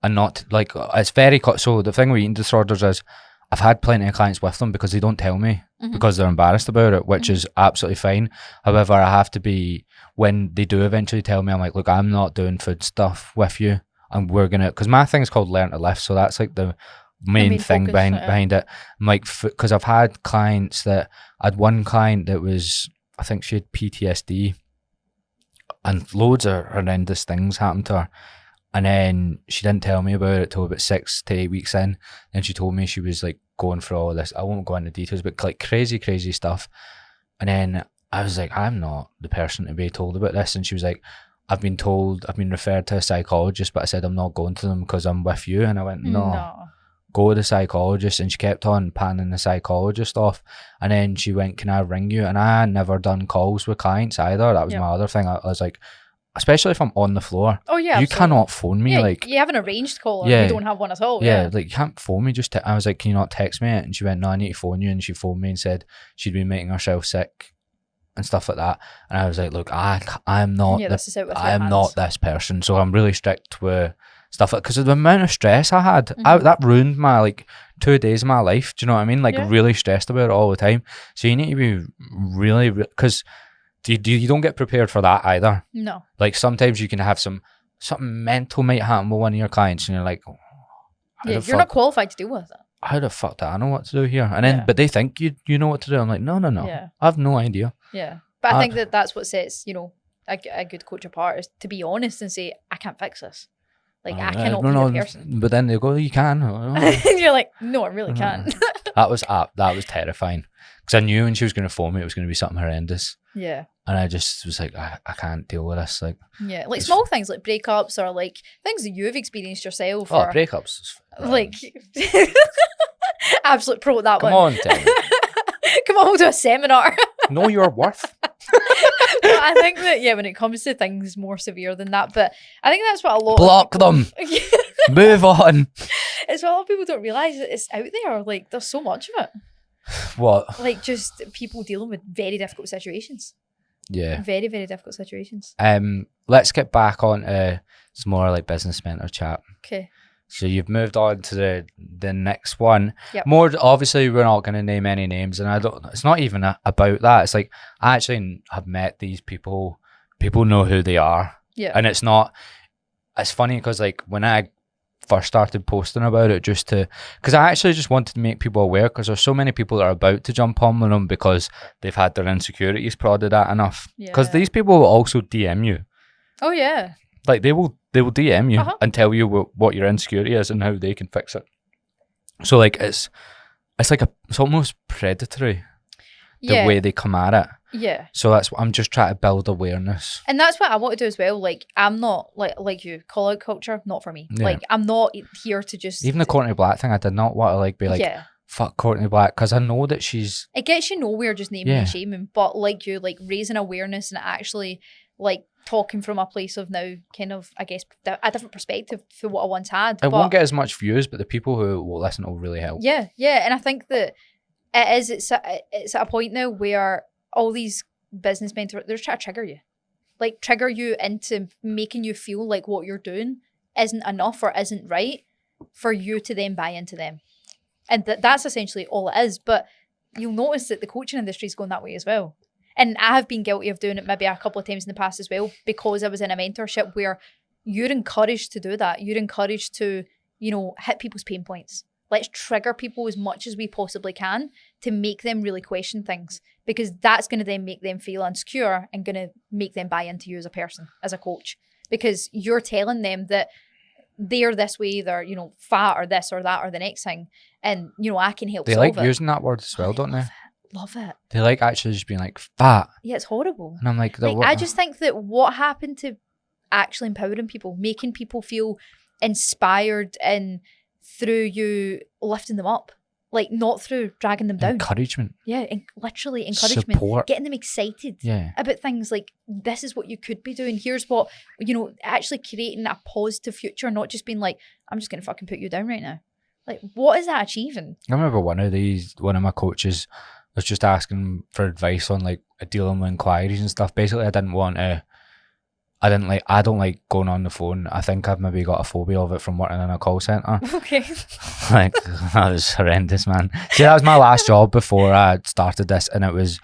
and not like it's very so the thing with eating disorders is I've had plenty of clients with them because they don't tell me because they're embarrassed about it, which is absolutely fine. However, I have to be, when they do eventually tell me, I'm like, look, I'm not doing food stuff with you, and we're gonna, because my thing's called Learn to Lift, so that's like the main thing behind it. I'm like, because I've had clients I had one client that was, I think she had PTSD, and loads of horrendous things happened to her. And then she didn't tell me about it till about 6 to 8 weeks in. Then she told me she was like going through all this. I won't go into details, but like crazy stuff. And then I was like, I'm not the person to be told about this. And she was like, I've been referred to a psychologist, but I said, I'm not going to them because I'm with you. And I went, no. Go to the psychologist. And she kept on panning the psychologist off. And then she went, can I ring you? And I never done calls with clients either. That was my other thing. I was like, especially if I'm on the floor. Oh yeah, you cannot phone me. Like you have an arranged call, or you don't have one at all. Yeah, like you can't phone me. I was like, can you not text me? And she went, no, I need to phone you. And she phoned me and said she'd been making herself sick and stuff like that. And I was like, look, I'm not, this is out with I your am not hands. this person. So I'm really strict with stuff like, because of the amount of stress I had, Mhm. that ruined my like 2 days of my life. Do you know what I mean? Like Yeah. really stressed about it all the time. So you need to be really, because you don't get prepared for that either. No. Like sometimes you can have something mental might happen with one of your clients, and you're like, oh, Yeah, you're not qualified to deal with it. how the fuck do I know what to do here? And then, Yeah. but they think you know what to do. I'm like, no. Yeah. I have no idea. Yeah. But I think that's what sets, a good coach apart, is to be honest and say, I can't fix this. Like, I cannot be the person. But then they go, you can. And you're like, no, I really can't. That was terrifying, because I knew when she was going to phone me, it was going to be something horrendous. Yeah. And I just was like, I can't deal with this. Like, Yeah. Like small things like breakups, or like things that you've experienced yourself. oh, or breakups. like, absolute pro at that Come one. on, Tim. Come on, we'll do a seminar. Know your worth. But I think that, when it comes to things more severe than that, but I think that's what a lot Block of people, them. Move on. It's what a lot of people don't realise, that it's out there. Like, there's so much of it. What? Like, just people dealing with very difficult situations. Yeah. Very, very difficult situations. Let's get back on some more like business mentor chat. Okay. So you've moved on to the next one. Yep. More obviously, we're not going to name any names, and it's not even about that. It's like I actually have met these people. People know who they are. Yeah. And it's not. It's funny because like when I first started posting about it, because I actually just wanted to make people aware, because there's so many people that are about to jump on with them because they've had their insecurities prodded at enough. Because these people will also DM you. Oh yeah. Like they will DM you Uh-huh. and tell you what your insecurity is and how they can fix it. So like it's like it's almost predatory the way they come at it. Yeah. So that's what I'm just trying to build awareness. And that's what I want to do as well. Like, I'm not like you, call out culture, not for me. Yeah. Like, I'm not here to just Even the Courtney Black thing, I did not want to be like fuck Courtney Black, because I know that she's, it gets you nowhere just naming and shaming, but like you, like raising awareness and actually like talking from a place of now kind of, I guess, a different perspective for what I once had. it won't get as much views, but the people who will listen will really help. Yeah, and I think that it's at a point now where all these business mentors, they're trying to trigger you into making you feel like what you're doing isn't enough or isn't right for you to then buy into them. And that's essentially all it is. But you'll notice that the coaching industry is going that way as well. And I have been guilty of doing it maybe a couple of times in the past as well, because I was in a mentorship where you're encouraged to do that. You're encouraged to, hit people's pain points. Let's trigger people as much as we possibly can to make them really question things, because that's going to then make them feel insecure and going to make them buy into you as a person, as a coach, because you're telling them that they're this way, they're, fat or this or that or the next thing. And, I can help They solve like it. using that word as well, don't they? Love it. They like actually just being like fat. Yeah, it's horrible. And I'm like, I just think that what happened to actually empowering people, making people feel inspired and through you lifting them up, like not through dragging them down. Encouragement. Yeah, literally encouragement. Support. Getting them excited about things like, this is what you could be doing. Here's what, actually creating a positive future, not just being like, I'm just going to fucking put you down right now. Like, what is that achieving? I remember one of my coaches was just asking for advice on like dealing with inquiries and stuff. Basically, I don't like going on the phone. I think I've maybe got a phobia of it from working in a call centre. Okay. Like, that was horrendous, man. See, that was my last job before I started this, and I was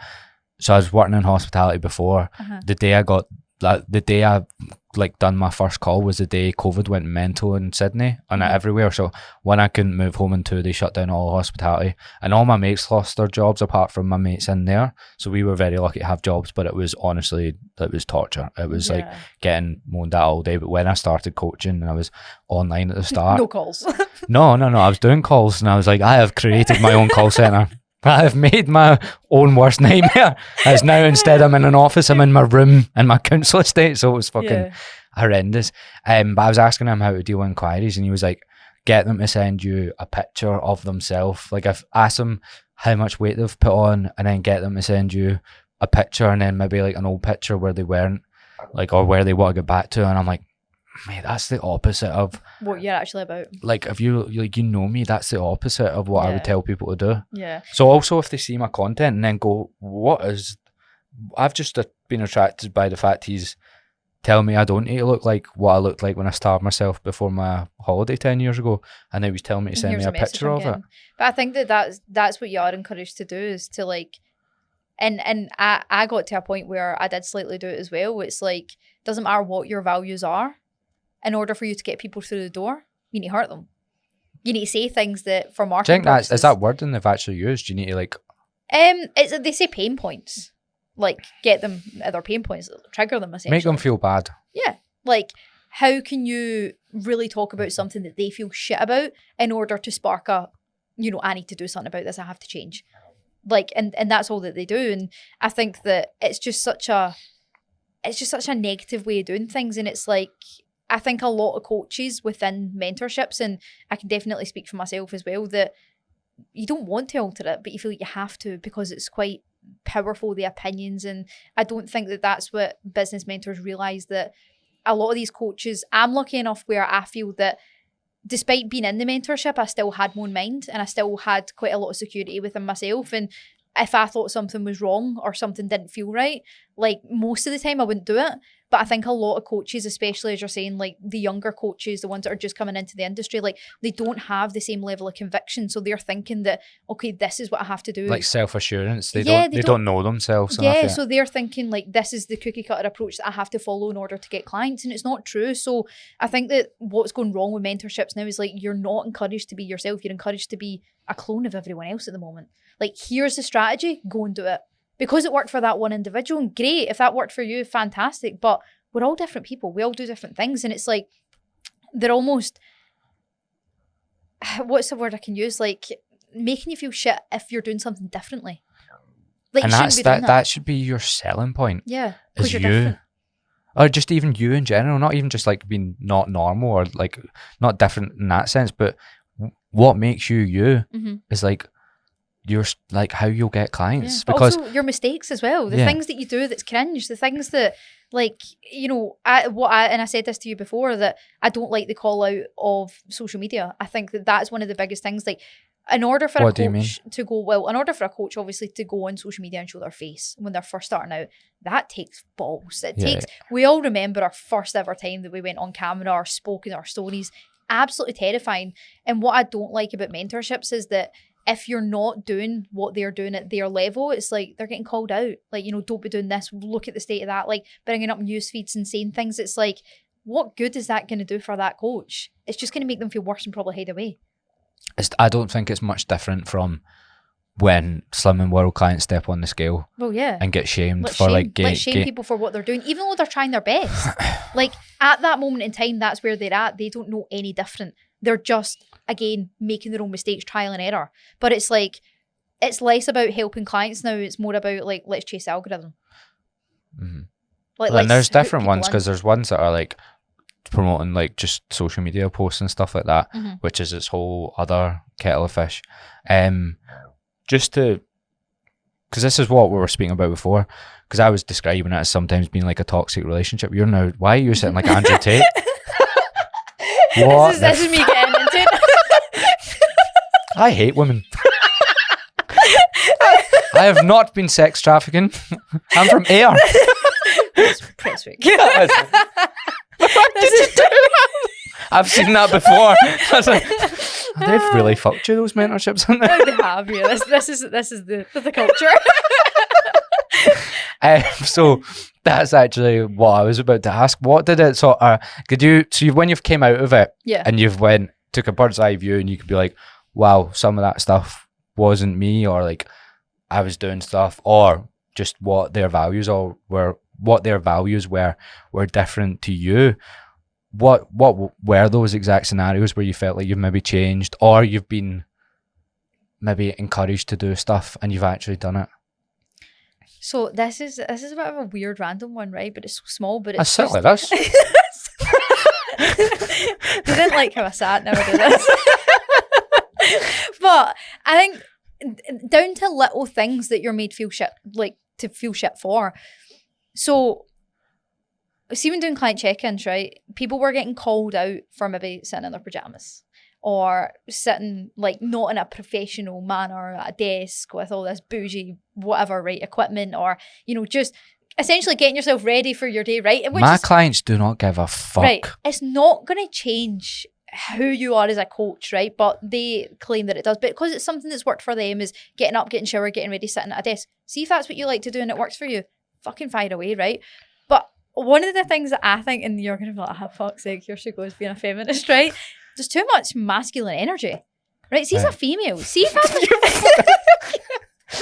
working in hospitality before. Uh-huh. The day I done my first call was the day COVID went mental in Sydney and everywhere. So one, I couldn't move home, and two, they shut down all hospitality, and all my mates lost their jobs apart from my mates in there. So we were very lucky to have jobs, but it was torture. It was like getting moaned at all day. But when I started coaching and I was online at the start, No calls. no, I was doing calls, and I was like, I have created my own call centre. I have made my own worst nightmare. As now, instead I'm in an office, I'm in my room in my council estate. So it was fucking horrendous. But I was asking him how to deal with inquiries, and he was like, get them to send you a picture of themselves. Like, I've asked them how much weight they've put on, and then get them to send you a picture, and then maybe like an old picture where they weren't, like, or where they want to get back to. And I'm like, mate, that's the opposite of what you're actually about. Like, if you me, that's the opposite of what I would tell people to do. Yeah. So also, if they see my content and then go, what is I've just been attracted by the fact he's telling me I don't need to look like what I looked like when I starved myself before my holiday 10 years ago, and now he's telling me to send Here's me a message picture I'm of it. getting. But I think that's what you are encouraged to do, is to like, and I got to a point where I did slightly do it as well. It's like, doesn't matter what your values are, in order for you to get people through the door, you need to hurt them. You need to say things that for Do you marketing think that's, purposes. is that wording they've actually used? Do you need to like... They say pain points. Like, get them at their pain points, trigger them essentially. Make them feel bad. Yeah. Like, how can you really talk about something that they feel shit about in order to spark a, I need to do something about this, I have to change. Like, and that's all that they do. And I think that it's just such a negative way of doing things. And it's like, I think a lot of coaches within mentorships, and I can definitely speak for myself as well, that you don't want to alter it, but you feel like you have to because it's quite powerful, the opinions. And I don't think that that's what business mentors realize, that a lot of these coaches, I'm lucky enough where I feel that despite being in the mentorship, I still had my own mind and I still had quite a lot of security within myself. And if I thought something was wrong or something didn't feel right, like most of the time I wouldn't do it. But I think a lot of coaches, especially as you're saying, like the younger coaches, the ones that are just coming into the industry, like they don't have the same level of conviction. So they're thinking that, okay, this is what I have to do. Like self-assurance. They they don't know themselves enough Yeah, yet. so they're thinking like this is the cookie cutter approach that I have to follow in order to get clients. And it's not true. So I think that what's going wrong with mentorships now is like, you're not encouraged to be yourself. You're encouraged to be a clone of everyone else at the moment. Like, here's the strategy, go and do it. Because it worked for that one individual, and great. If that worked for you, fantastic. But we're all different people. We all do different things. And it's like, they're almost, what's the word I can use? Like, making you feel shit if you're doing something differently. Like, and you that's shouldn't be doing that should be your selling point. Yeah. Is Because you. you're different. Or just even you in general, not even just like being not normal or like not different in that sense, but what makes you is like, you're like how you'll get clients. But Because also your mistakes as well, the things that you do that's cringe, the things that, like, I said this to you before, that I don't like the call out of social media. I think that that's one of the biggest things. Like, in order for a coach to go, well, in order for a coach obviously to go on social media and show their face when they're first starting out, that takes balls. We all remember our first ever time that we went on camera or spoke in our stories. Absolutely terrifying. And what I don't like about mentorships is that if you're not doing what they're doing at their level, it's like they're getting called out. Like, don't be doing this. Look at the state of that. Like, bringing up news feeds and saying things. It's like, what good is that going to do for that coach? It's just going to make them feel worse and probably hide away. I don't think it's much different from when Slim and World clients step on the scale. Well, yeah. And get shamed Let's for shame, like... let's shame people for what they're doing, even though they're trying their best. Like, at that moment in time, that's where they're at. They don't know any different. They're just, again, making their own mistakes, trial and error. But it's like, it's less about helping clients now. It's more about like, let's chase the algorithm. Mm-hmm. Like, and there's different ones, because there's ones that are like promoting like just social media posts and stuff like that, which is its whole other kettle of fish. Just to, because this is what we were speaking about before, because I was describing it as sometimes being like a toxic relationship. You're now, why are you sitting like Andrew Tate? What? This is me getting into it. I hate women. I have not been sex trafficking. I'm from Ayr. Press week. What did you do? I've seen that before. I was like, they've really fucked you, those mentorships, haven't they? They have, yeah. This is the culture. So that's actually what I was about to ask. What did it sort of, when you've came out of it, and you've took a bird's eye view, and you could be like, wow, some of that stuff wasn't me, or like I was doing stuff, or just what their values were different to you. What were those exact scenarios where you felt like you've maybe changed, or you've been maybe encouraged to do stuff and you've actually done it? So this is a bit of a weird random one, right? But it's so small, but it's certainly does. They didn't like how I sat, never do this. But I think down to little things that you're made feel shit for. So see, when doing client check-ins, right, people were getting called out for maybe sitting in their pajamas, or sitting like not in a professional manner at a desk with all this bougie whatever, right, equipment, or just essentially getting yourself ready for your day, right? My clients do not give a fuck. Right, it's not going to change who you are as a coach, right? But they claim that it does, but because it's something that's worked for them, is getting up, getting showered, getting ready, sitting at a desk. See if that's what you like to do and it works for you, fucking fire away, right? But one of the things that I think, and you're going to be like, oh, fuck's sake, here she goes being a feminist, right? There's too much masculine energy, right? See, as a female, see if I'm...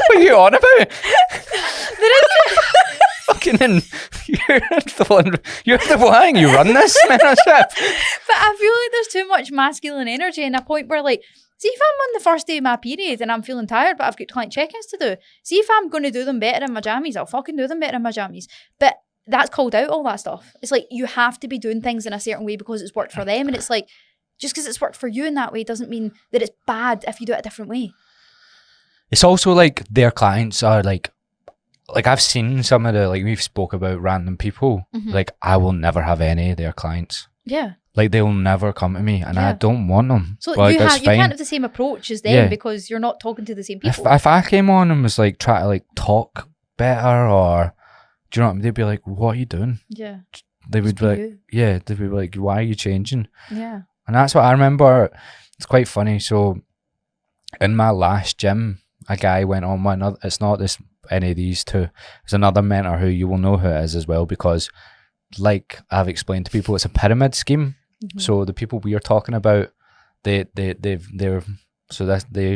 What are you on about? Fucking you're the one, you run this membership. But I feel like there's too much masculine energy, and a point where, like, see if I'm on the first day of my period and I'm feeling tired, but I've got client check-ins to do. See if I'm going to do them better in my jammies, I'll fucking do them better in my jammies. But that's called out, all that stuff. It's like, you have to be doing things in a certain way because it's worked for them, and it's like, just because it's worked for you in that way doesn't mean that it's bad if you do it a different way. It's also like their clients are like I've seen some of the, like, we've spoke about random people. Like, I will never have any of their clients. Yeah. Like, they'll never come to me, and I don't want them. So like, you can't have the same approach as them because you're not talking to the same people. If I came on and was like trying to like talk better, or do you know what I mean? They'd be like, "What are you doing?" Yeah. They would be like, "Yeah." They'd be like, "Why are you changing?" Yeah. And that's what I remember. It's quite funny. So, in my last gym, a guy went on one. It's not this any of these two. It's another mentor who you will know who it is as well, because, like I've explained to people, it's a pyramid scheme. So the people we are talking about, they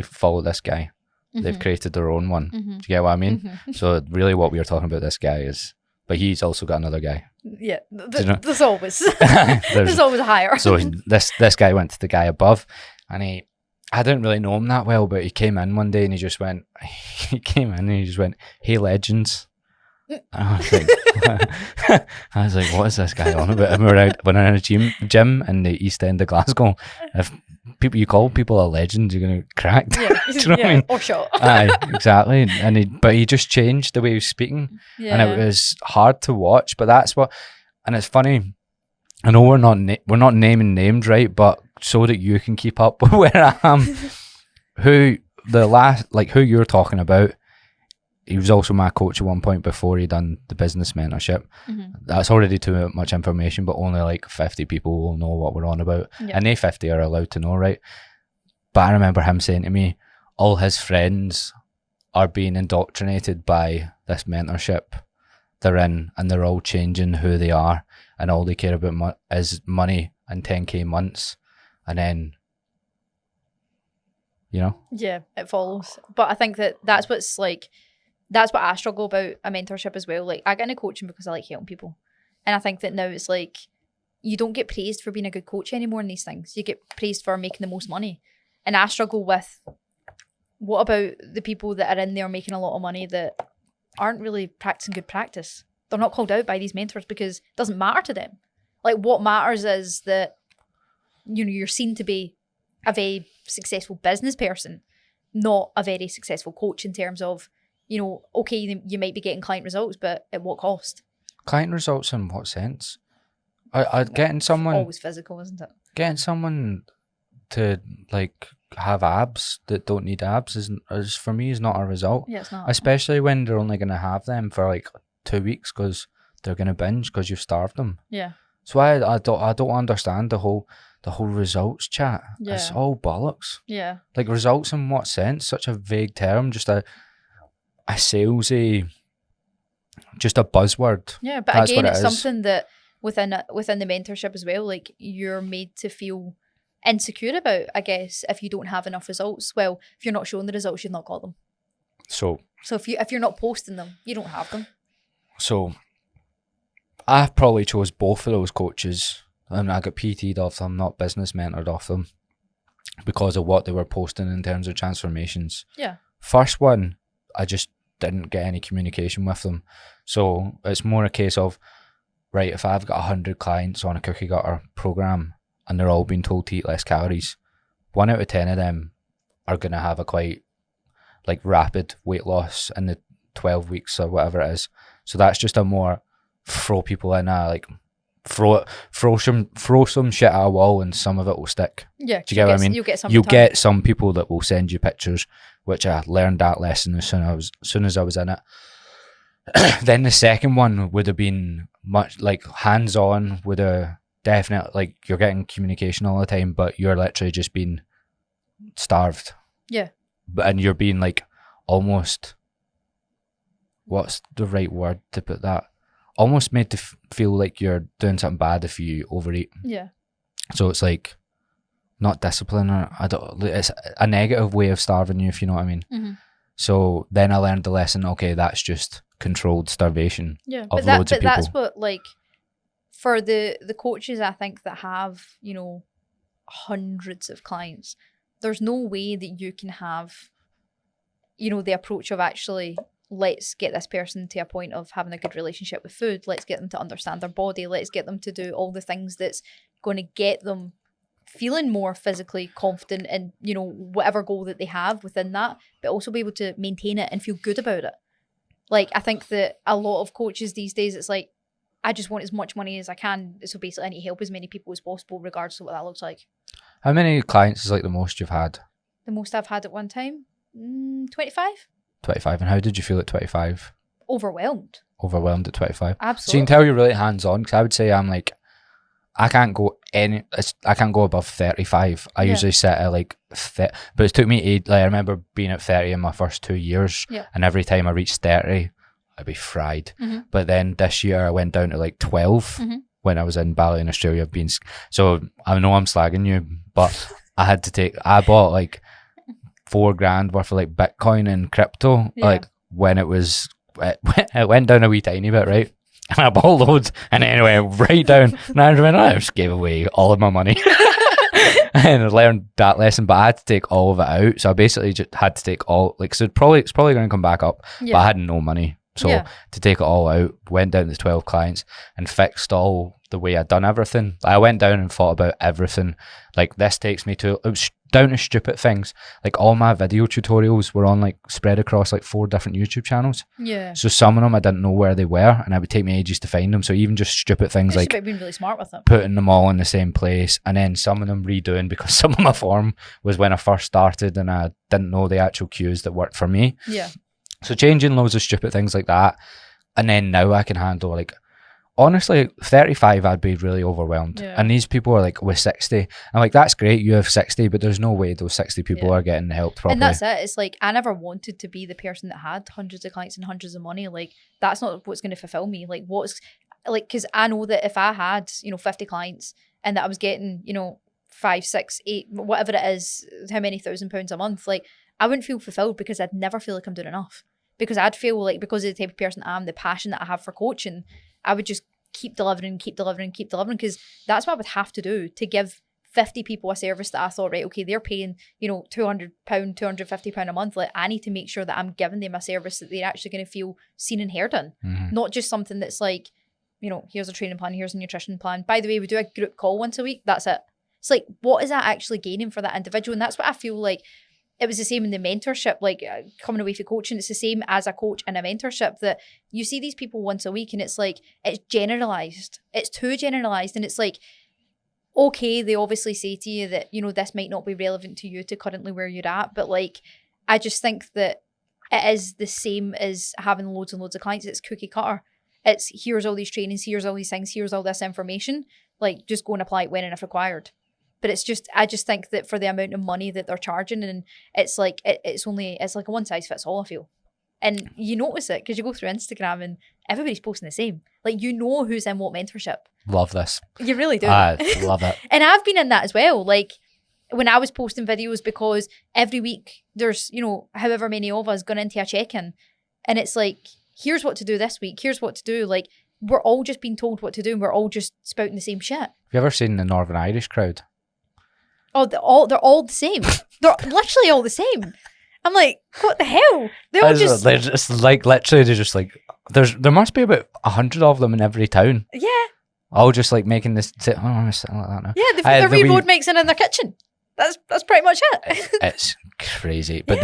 follow this guy. They've created their own one. Do you get what I mean? So really, what we are talking about, this guy is, but he's also got another guy. Yeah, there's always there's always a higher. So this guy went to the guy above, and I didn't really know him that well, but he came in one day and he just went, "Hey, legends." And I was like, what is this guy on about? And we're in a gym in the East End of Glasgow. If you call people a legend, you're going to crack. Yeah, do you know what I mean? Or shot. Aye, exactly. But he just changed the way he was speaking. Yeah. And it was hard to watch, but that's what, and it's funny, I know we're not naming names, right? But so that you can keep up with where I am, who you're talking about, he was also my coach at one point before he done the business mentorship. That's already too much information, but only like 50 people will know what we're on about. And they 50 are allowed to know, right? But I remember him saying to me, all his friends are being indoctrinated by this mentorship they're in, and they're all changing who they are, and all they care about is money and 10k months, and then, Yeah, it follows. But I think that's what I struggle about a mentorship as well. Like, I get into coaching because I like helping people. And I think that now it's like, you don't get praised for being a good coach anymore in these things. You get praised for making the most money. And I struggle with, what about the people that are in there making a lot of money that aren't really practicing good practice? They're not called out by these mentors because it doesn't matter to them. Like, what matters is that, you're seen to be a very successful business person, not a very successful coach in terms of, okay, you might be getting client results, but at what cost? Client results in what sense? Getting someone... Always physical, isn't it? Getting someone to, like, have abs that don't need abs is for me, is not a result. Yeah, it's not. Especially when they're only going to have them for, like, 2 weeks because they're going to binge because you've starved them. Yeah. So I don't understand the whole results chat. Yeah. It's all bollocks. Yeah. Like, results in what sense? Such a vague term, just a salesy, just a buzzword. Yeah, but That's again, what it's it is. something that within the mentorship as well, like, you're made to feel insecure about, I guess, if you don't have enough results. Well, if you're not showing the results, you've not got them. So if you're not posting them, you don't have them. So I probably chose both of those coaches, and I got PT'd off them, not business mentored off them, because of what they were posting in terms of transformations. Yeah. First one, I just didn't get any communication with them. So it's more a case of, right, if I've got 100 clients on a cookie cutter program and they're all being told to eat less calories, 1 out of 10 of them are going to have a quite, like, rapid weight loss in the 12 weeks or whatever it is. So that's just a more throw people in a, like, throw some shit at a wall and some of it will stick. Yeah. Do you get what I mean? You'll get some. You'll get some people that will send you pictures, which I learned that lesson as soon as I was in it. Then the second one would have been much like hands-on, would have definitely, like, you're getting communication all the time, but you're literally just being starved. Yeah. And you're being like almost, what's the right word to put that? Almost made to feel like you're doing something bad if you overeat. Yeah. So it's like not discipline, or it's a negative way of starving you, if you know what I mean. Mm-hmm. So then I learned the lesson, okay, that's just controlled starvation. Yeah. Of But loads of people. that's what, like, for the coaches, I think, that have, you know, hundreds of clients, there's no way that you can have, you know, the approach of actually, let's get this person to a point of having a good relationship with food. Let's get them to understand their body. Let's get them to do all the things that's going to get them feeling more physically confident in, you know, whatever goal that they have within that, but also be able to maintain it and feel good about it. Like, I think that a lot of coaches these days, it's like, I just want as much money as I can. So basically I need to help as many people as possible, regardless of what that looks like. How many clients is like the most you've had? The most I've had at one time? 25? 25. And how did you feel at 25? Overwhelmed. Overwhelmed at 25? Absolutely. So you can tell you're really hands-on, because I would say I'm like, I can't go above 35. I usually sit at like, but it took me 8. Like, I remember being at 30 in my first 2 years, and every time I reached 30, I'd be fried. Mm-hmm. But then this year I went down to like 12 when I was in Bali in Australia. So I know I'm slagging you, but I bought like $4,000 worth of like Bitcoin and crypto, like when it went down a wee tiny bit, right? And I bought loads, and then it went right down. And I just gave away all of my money. And I learned that lesson, but I had to take all of it out. So I basically just had to take all, like, so it's probably going to come back up, but I had no money. So to take it all out, went down to 12 clients and fixed all the way I'd done everything. I went down and thought about everything. Like, this takes me to, it was down to stupid things. Like, all my video tutorials were on, like, spread across like 4 different YouTube channels. Yeah. So some of them I didn't know where they were, and it would take me ages to find them. So even just stupid things like being really smart with them, putting them all in the same place, and then some of them redoing, because some of my form was when I first started and I didn't know the actual cues that worked for me. Yeah. So changing loads of stupid things like that. And then now I can handle, like, honestly, 35, I'd be really overwhelmed. Yeah. And these people are like, with 60. I'm like, that's great, you have 60, but there's no way those 60 people are getting helped properly. And that's it. It's like, I never wanted to be the person that had hundreds of clients and hundreds of money. Like, that's not what's going to fulfill me. Like, because I know that if I had, 50 clients and that I was getting, 5, 6, 8, whatever it is, how many £1,000 a month, like, I wouldn't feel fulfilled, because I'd never feel like I'm doing enough. Because I'd feel like, because of the type of person I am, the passion that I have for coaching, I would just keep delivering, because that's what I would have to do to give 50 people a service that I thought, right, okay, they're paying, £200, £250 a month. Like, I need to make sure that I'm giving them a service that they're actually going to feel seen and heard in. Mm-hmm. Not just something that's like, here's a training plan, here's a nutrition plan. By the way, we do a group call once a week. That's it. It's like, what is that actually gaining for that individual? And that's what I feel like. It was the same in the mentorship, like coming away from coaching. It's the same as a coach and a mentorship, that you see these people once a week and it's like, it's generalized. It's too generalized. And it's like, okay, they obviously say to you that, this might not be relevant to you to currently where you're at. But like, I just think that it is the same as having loads and loads of clients. It's cookie cutter. It's, here's all these trainings, here's all these things, here's all this information. Like, just go and apply it when and if required. But it's just, I just think that for the amount of money that they're charging, and it's like, it's like a one size fits all, I feel. And you notice it because you go through Instagram and everybody's posting the same. Like, who's in what mentorship. Love this. You really do. I love it. And I've been in that as well. Like, when I was posting videos, because every week there's, however many of us going into a check-in, and it's like, here's what to do this week. Here's what to do. Like, we're all just being told what to do, and we're all just spouting the same shit. Have you ever seen the Northern Irish crowd? Oh, they're all the same. They're literally all the same. I'm like, what the hell? They're just like, literally, they're just like, there must be about 100 of them in every town. Yeah. All just like making this, I'm sitting like that now. Yeah, they've got the road mics in their kitchen. That's pretty much it. It's crazy. But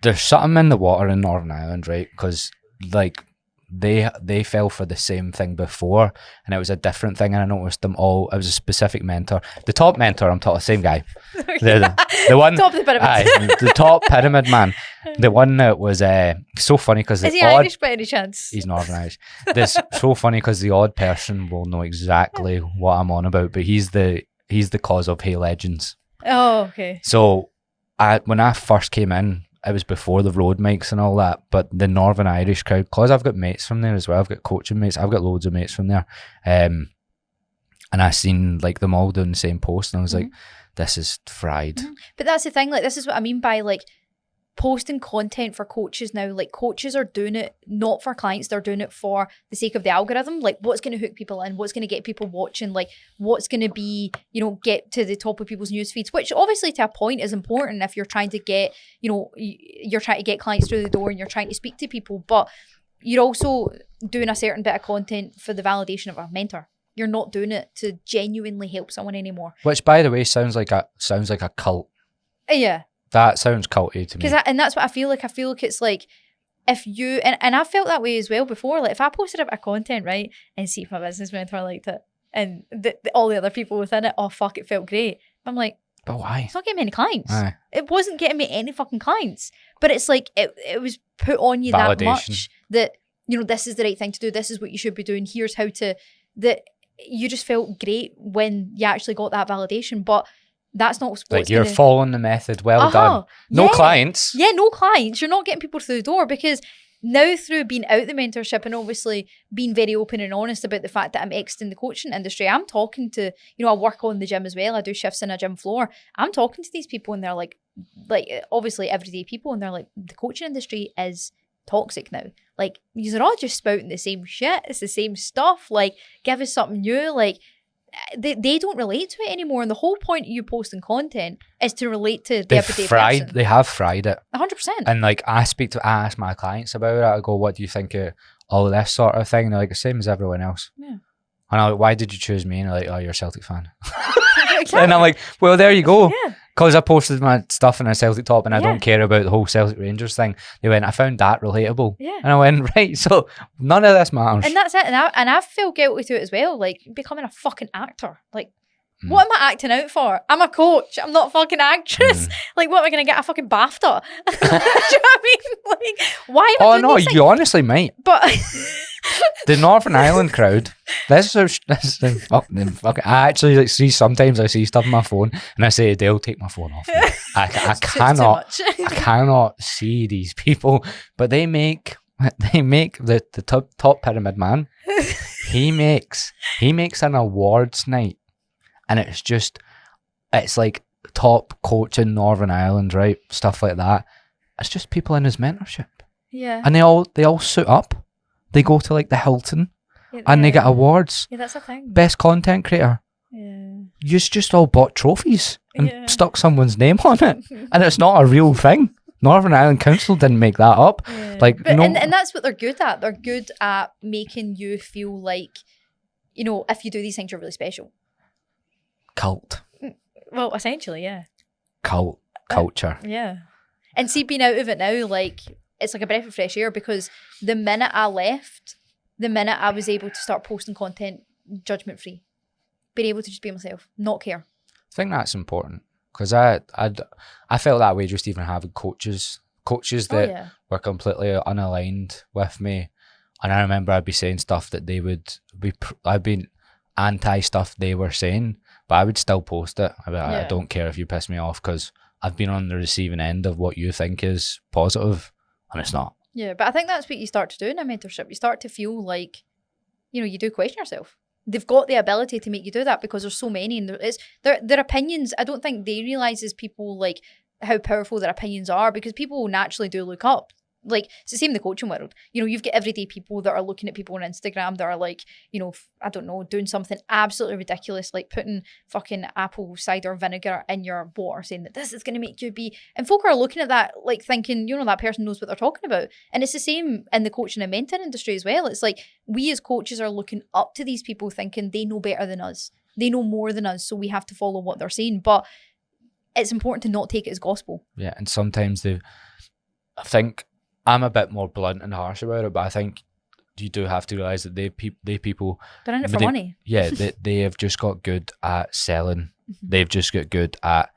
there's something in the water in Northern Ireland, right? Because like, they fell for the same thing before, and it was a different thing, and I noticed them all. It was a specific mentor. The top mentor, I'm talking, same guy. The one top of the pyramid. The top pyramid man. The one that was so funny because is he Irish by any chance? He's Northern Irish. This so funny because the odd person will know exactly what I'm on about, but he's the cause of Hey Legends. Oh, okay. So when I first came in, it was before the road mics and all that, but the Northern Irish crowd, because I've got mates from there as well, I've got coaching mates, I've got loads of mates from there, and I seen like them all doing the same post, and I was like, this is fried. But that's the thing, like, this is what I mean by like posting content for coaches now. Like, coaches are doing it not for clients, they're doing it for the sake of the algorithm. Like, what's going to hook people in, what's going to get people watching, like what's going to be, you know, get to the top of people's news feeds, which obviously to a point is important if you're trying to get, you know, you're trying to get clients through the door and you're trying to speak to people, but you're also doing a certain bit of content for the validation of a mentor. You're not doing it to genuinely help someone anymore. Which, by the way, sounds like a cult. Yeah. That sounds culty to me. And that's what I feel like. I feel like it's like, if you, and I felt that way as well before, like if I posted a bit of content, right, and see if my business mentor liked it, and all the other people within it, oh fuck, it felt great. I'm like, but why? It's not getting me any clients. Aye. It wasn't getting me any fucking clients. But it's like, it was put on you Validation. that much that, you know, this is the right thing to do, this is what you should be doing, here's how to, that you just felt great when you actually got that validation. But that's not what's like you're following the method. Well done. No clients. Yeah, no clients. You're not getting people through the door, because now through being out the mentorship and obviously being very open and honest about the fact that I'm exiting the coaching industry, I'm talking to, you know, I work on the gym as well. I do shifts in a gym floor. I'm talking to these people and they're like obviously everyday people, and they're like, the coaching industry is toxic now. Like, you're all just spouting the same shit. It's the same stuff. Like, give us something new. Like, they don't relate to it anymore, and the whole point of you posting content is to relate to the everyday person. They have fried it 100%. And like, I ask my clients about it. I go, what do you think of all of this sort of thing? And they're like, the same as everyone else. Yeah. And I'm like, why did you choose me? And they're like, oh, you're a Celtic fan. Exactly. And I'm like, well, there you go. Yeah. Because I posted my stuff in a Celtic top and I don't care about the whole Celtic Rangers thing. They went, I found that relatable. Yeah. And I went, right, so none of this matters. And that's it. And I feel guilty to it as well. Like, becoming a fucking actor. Like, what am I acting out for? I'm a coach. I'm not a fucking actress. Like, what am I going to get? A fucking BAFTA? Do you know what I mean? Like, why am I doing these things? You honestly might. But the Northern Ireland crowd, this is fucking. I actually like see, sometimes I see stuff on my phone and I say, Dale, take my phone off. I cannot see these people, but they make the top pyramid man. He makes an awards night, and it's like top coach in Northern Ireland, right? Stuff like that. It's just people in his mentorship. Yeah. And they all suit up. They go to like the Hilton and they get awards. Yeah, that's a thing. Best content creator. Yeah. You just all bought trophies and stuck someone's name on it. And it's not a real thing. Northern Ireland Council didn't make that up. Yeah. Like, but, no. And that's what they're good at. They're good at making you feel like, you know, if you do these things, you're really special. Cult. Well, essentially, yeah. Cult. Culture. Yeah. And see, being out of it now, like, it's like a breath of fresh air, because the minute I left, the minute I was able to start posting content judgment free, being able to just be myself, not care. I think that's important, because I felt that way just even having coaches that were completely unaligned with me, and I remember I'd be saying stuff that they would be, I'd been anti stuff they were saying, but I would still post it. I'd be like, I don't care if you piss me off, because I've been on the receiving end of what you think is positive. And it's not. Yeah, but I think that's what you start to do in a mentorship. You start to feel like, you know, you do question yourself. They've got the ability to make you do that, because there's so many, and their opinions. I don't think they realise as people, like, how powerful their opinions are, because people naturally do look up. Like, it's the same in the coaching world. You know, you've got everyday people that are looking at people on Instagram that are like, you know, I don't know, doing something absolutely ridiculous, like putting fucking apple cider vinegar in your water, saying that this is going to make you be, and folk are looking at that like thinking, you know, that person knows what they're talking about. And it's the same in the coaching and mentoring industry as well. It's like, we as coaches are looking up to these people, thinking they know better than us, they know more than us, so we have to follow what they're saying. But it's important to not take it as gospel. Yeah, and sometimes I think I'm a bit more blunt and harsh about it, but I think you do have to realize that they people, They're in it for they- money. yeah, they have just got good at selling. They've just got good at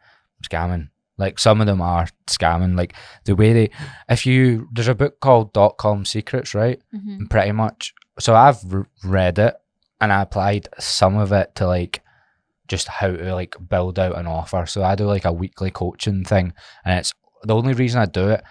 scamming. Like some of them are scamming. Like the way there's a book called .com Secrets, right? And pretty much. So I've read it and I applied some of it to like just how to like build out an offer. So I do like a weekly coaching thing, and it's the only reason I do it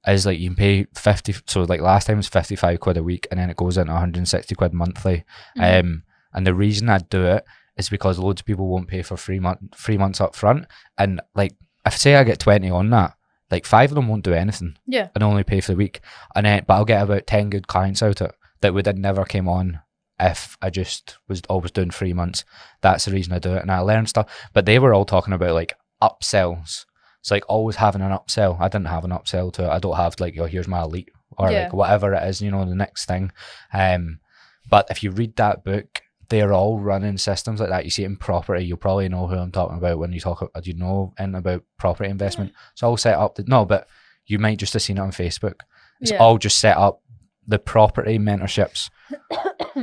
is like you can pay 50. So like last time it was 55 quid a week, and then it goes into 160 quid monthly. And the reason I do it is because loads of people won't pay for 3 months up front, and like if say I get 20 on that, like 5 of them won't do anything. Yeah. And only pay for the week, and then but I'll get about 10 good clients out of it that would have never came on if I just was always doing 3 months. That's the reason I do it, and I learn stuff. But they were all talking about like upsells. It's like always having an upsell. I didn't have an upsell to it. I don't have like, oh, here's my elite or like whatever it is, you know, the next thing. But if you read that book, they're all running systems like that. You see it in property. You'll probably know who I'm talking about when you talk. You know, anything about property investment. It's all set up. But you might just have seen it on Facebook. It's all just set up. The property mentorships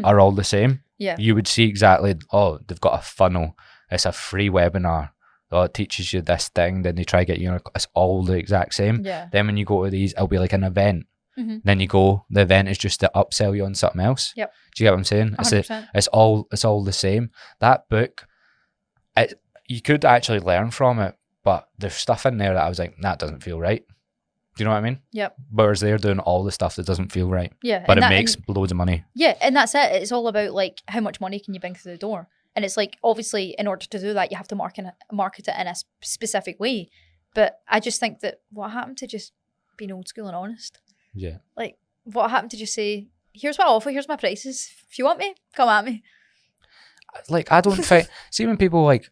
are all the same. Yeah. You would see exactly, oh, they've got a funnel. It's a free webinar. Oh, it teaches you this thing. Then they try to get you, it's all the exact same. Yeah. Then when you go to these, it'll be like an event. Then you go, the event is just to upsell you on something else. Yep. Do you get what I'm saying? 100%. It's all the same. That book, you could actually learn from it, but there's stuff in there that I was like, that doesn't feel right. Do you know what I mean? Yep. Whereas they're doing all the stuff that doesn't feel right. Yeah. But it makes loads of money. Yeah, and that's it. It's all about like how much money can you bring through the door. And it's like, obviously, in order to do that, you have to market it in a specific way. But I just think that what happened to just being old school and honest? Yeah. Like, what happened to just say, here's what I offer, here's my prices. If you want me, come at me. Like, I don't think... See, when people like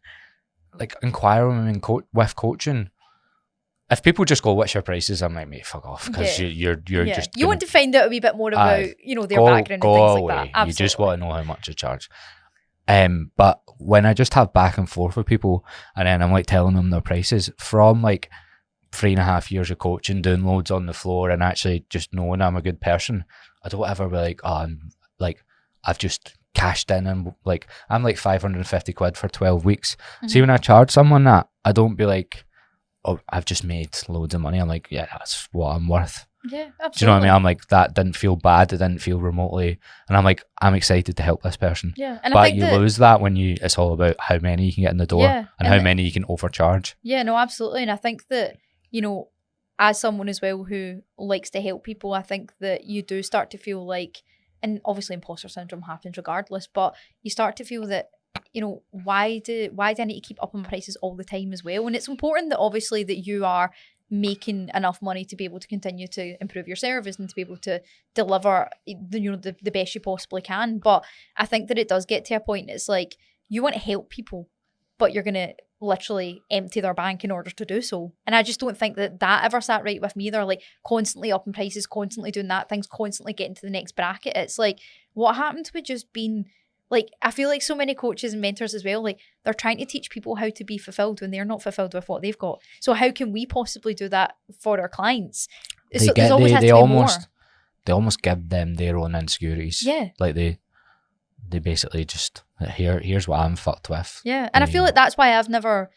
inquire with coaching, if people just go, what's your prices? I'm like, mate, fuck off. Because you're just... You want to find out a wee bit more about, their background and things like that. Absolutely. You just want to know how much to charge. But when I just have back and forth with people, and then I'm like telling them their prices from like 3.5 years of coaching, doing loads on the floor, and actually just knowing I'm a good person, I don't ever be like, oh, I've just cashed in and like I'm like 550 quid for 12 weeks. See, when I charge someone that, I don't be like, oh, I've just made loads of money. I'm like, yeah, that's what I'm worth. Yeah, absolutely. Do you know what I mean? I'm like, that didn't feel bad. It didn't feel remotely. And I'm like, I'm excited to help this person. Yeah. And but I think you lose that when it's all about how many you can get in the door and how many you can overcharge. Yeah, no, absolutely. And I think that, as someone as well who likes to help people, I think that you do start to feel like, and obviously imposter syndrome happens regardless, but you start to feel that, why do I need to keep upping prices all the time as well? And it's important that obviously that you are making enough money to be able to continue to improve your service and to be able to deliver the best you possibly can. But I think that it does get to a point, it's like you want to help people, but you're going to literally empty their bank in order to do so. And I just don't think that ever sat right with me. They're like constantly upping prices, constantly doing that, things constantly getting to the next bracket. It's like, what happened with just being like, I feel like so many coaches and mentors as well, like they're trying to teach people how to be fulfilled when they're not fulfilled with what they've got. So how can we possibly do that for our clients? They almost give them their own insecurities. Yeah. Like they basically just, here's what I'm fucked with. Yeah. And I feel like that's why I've never,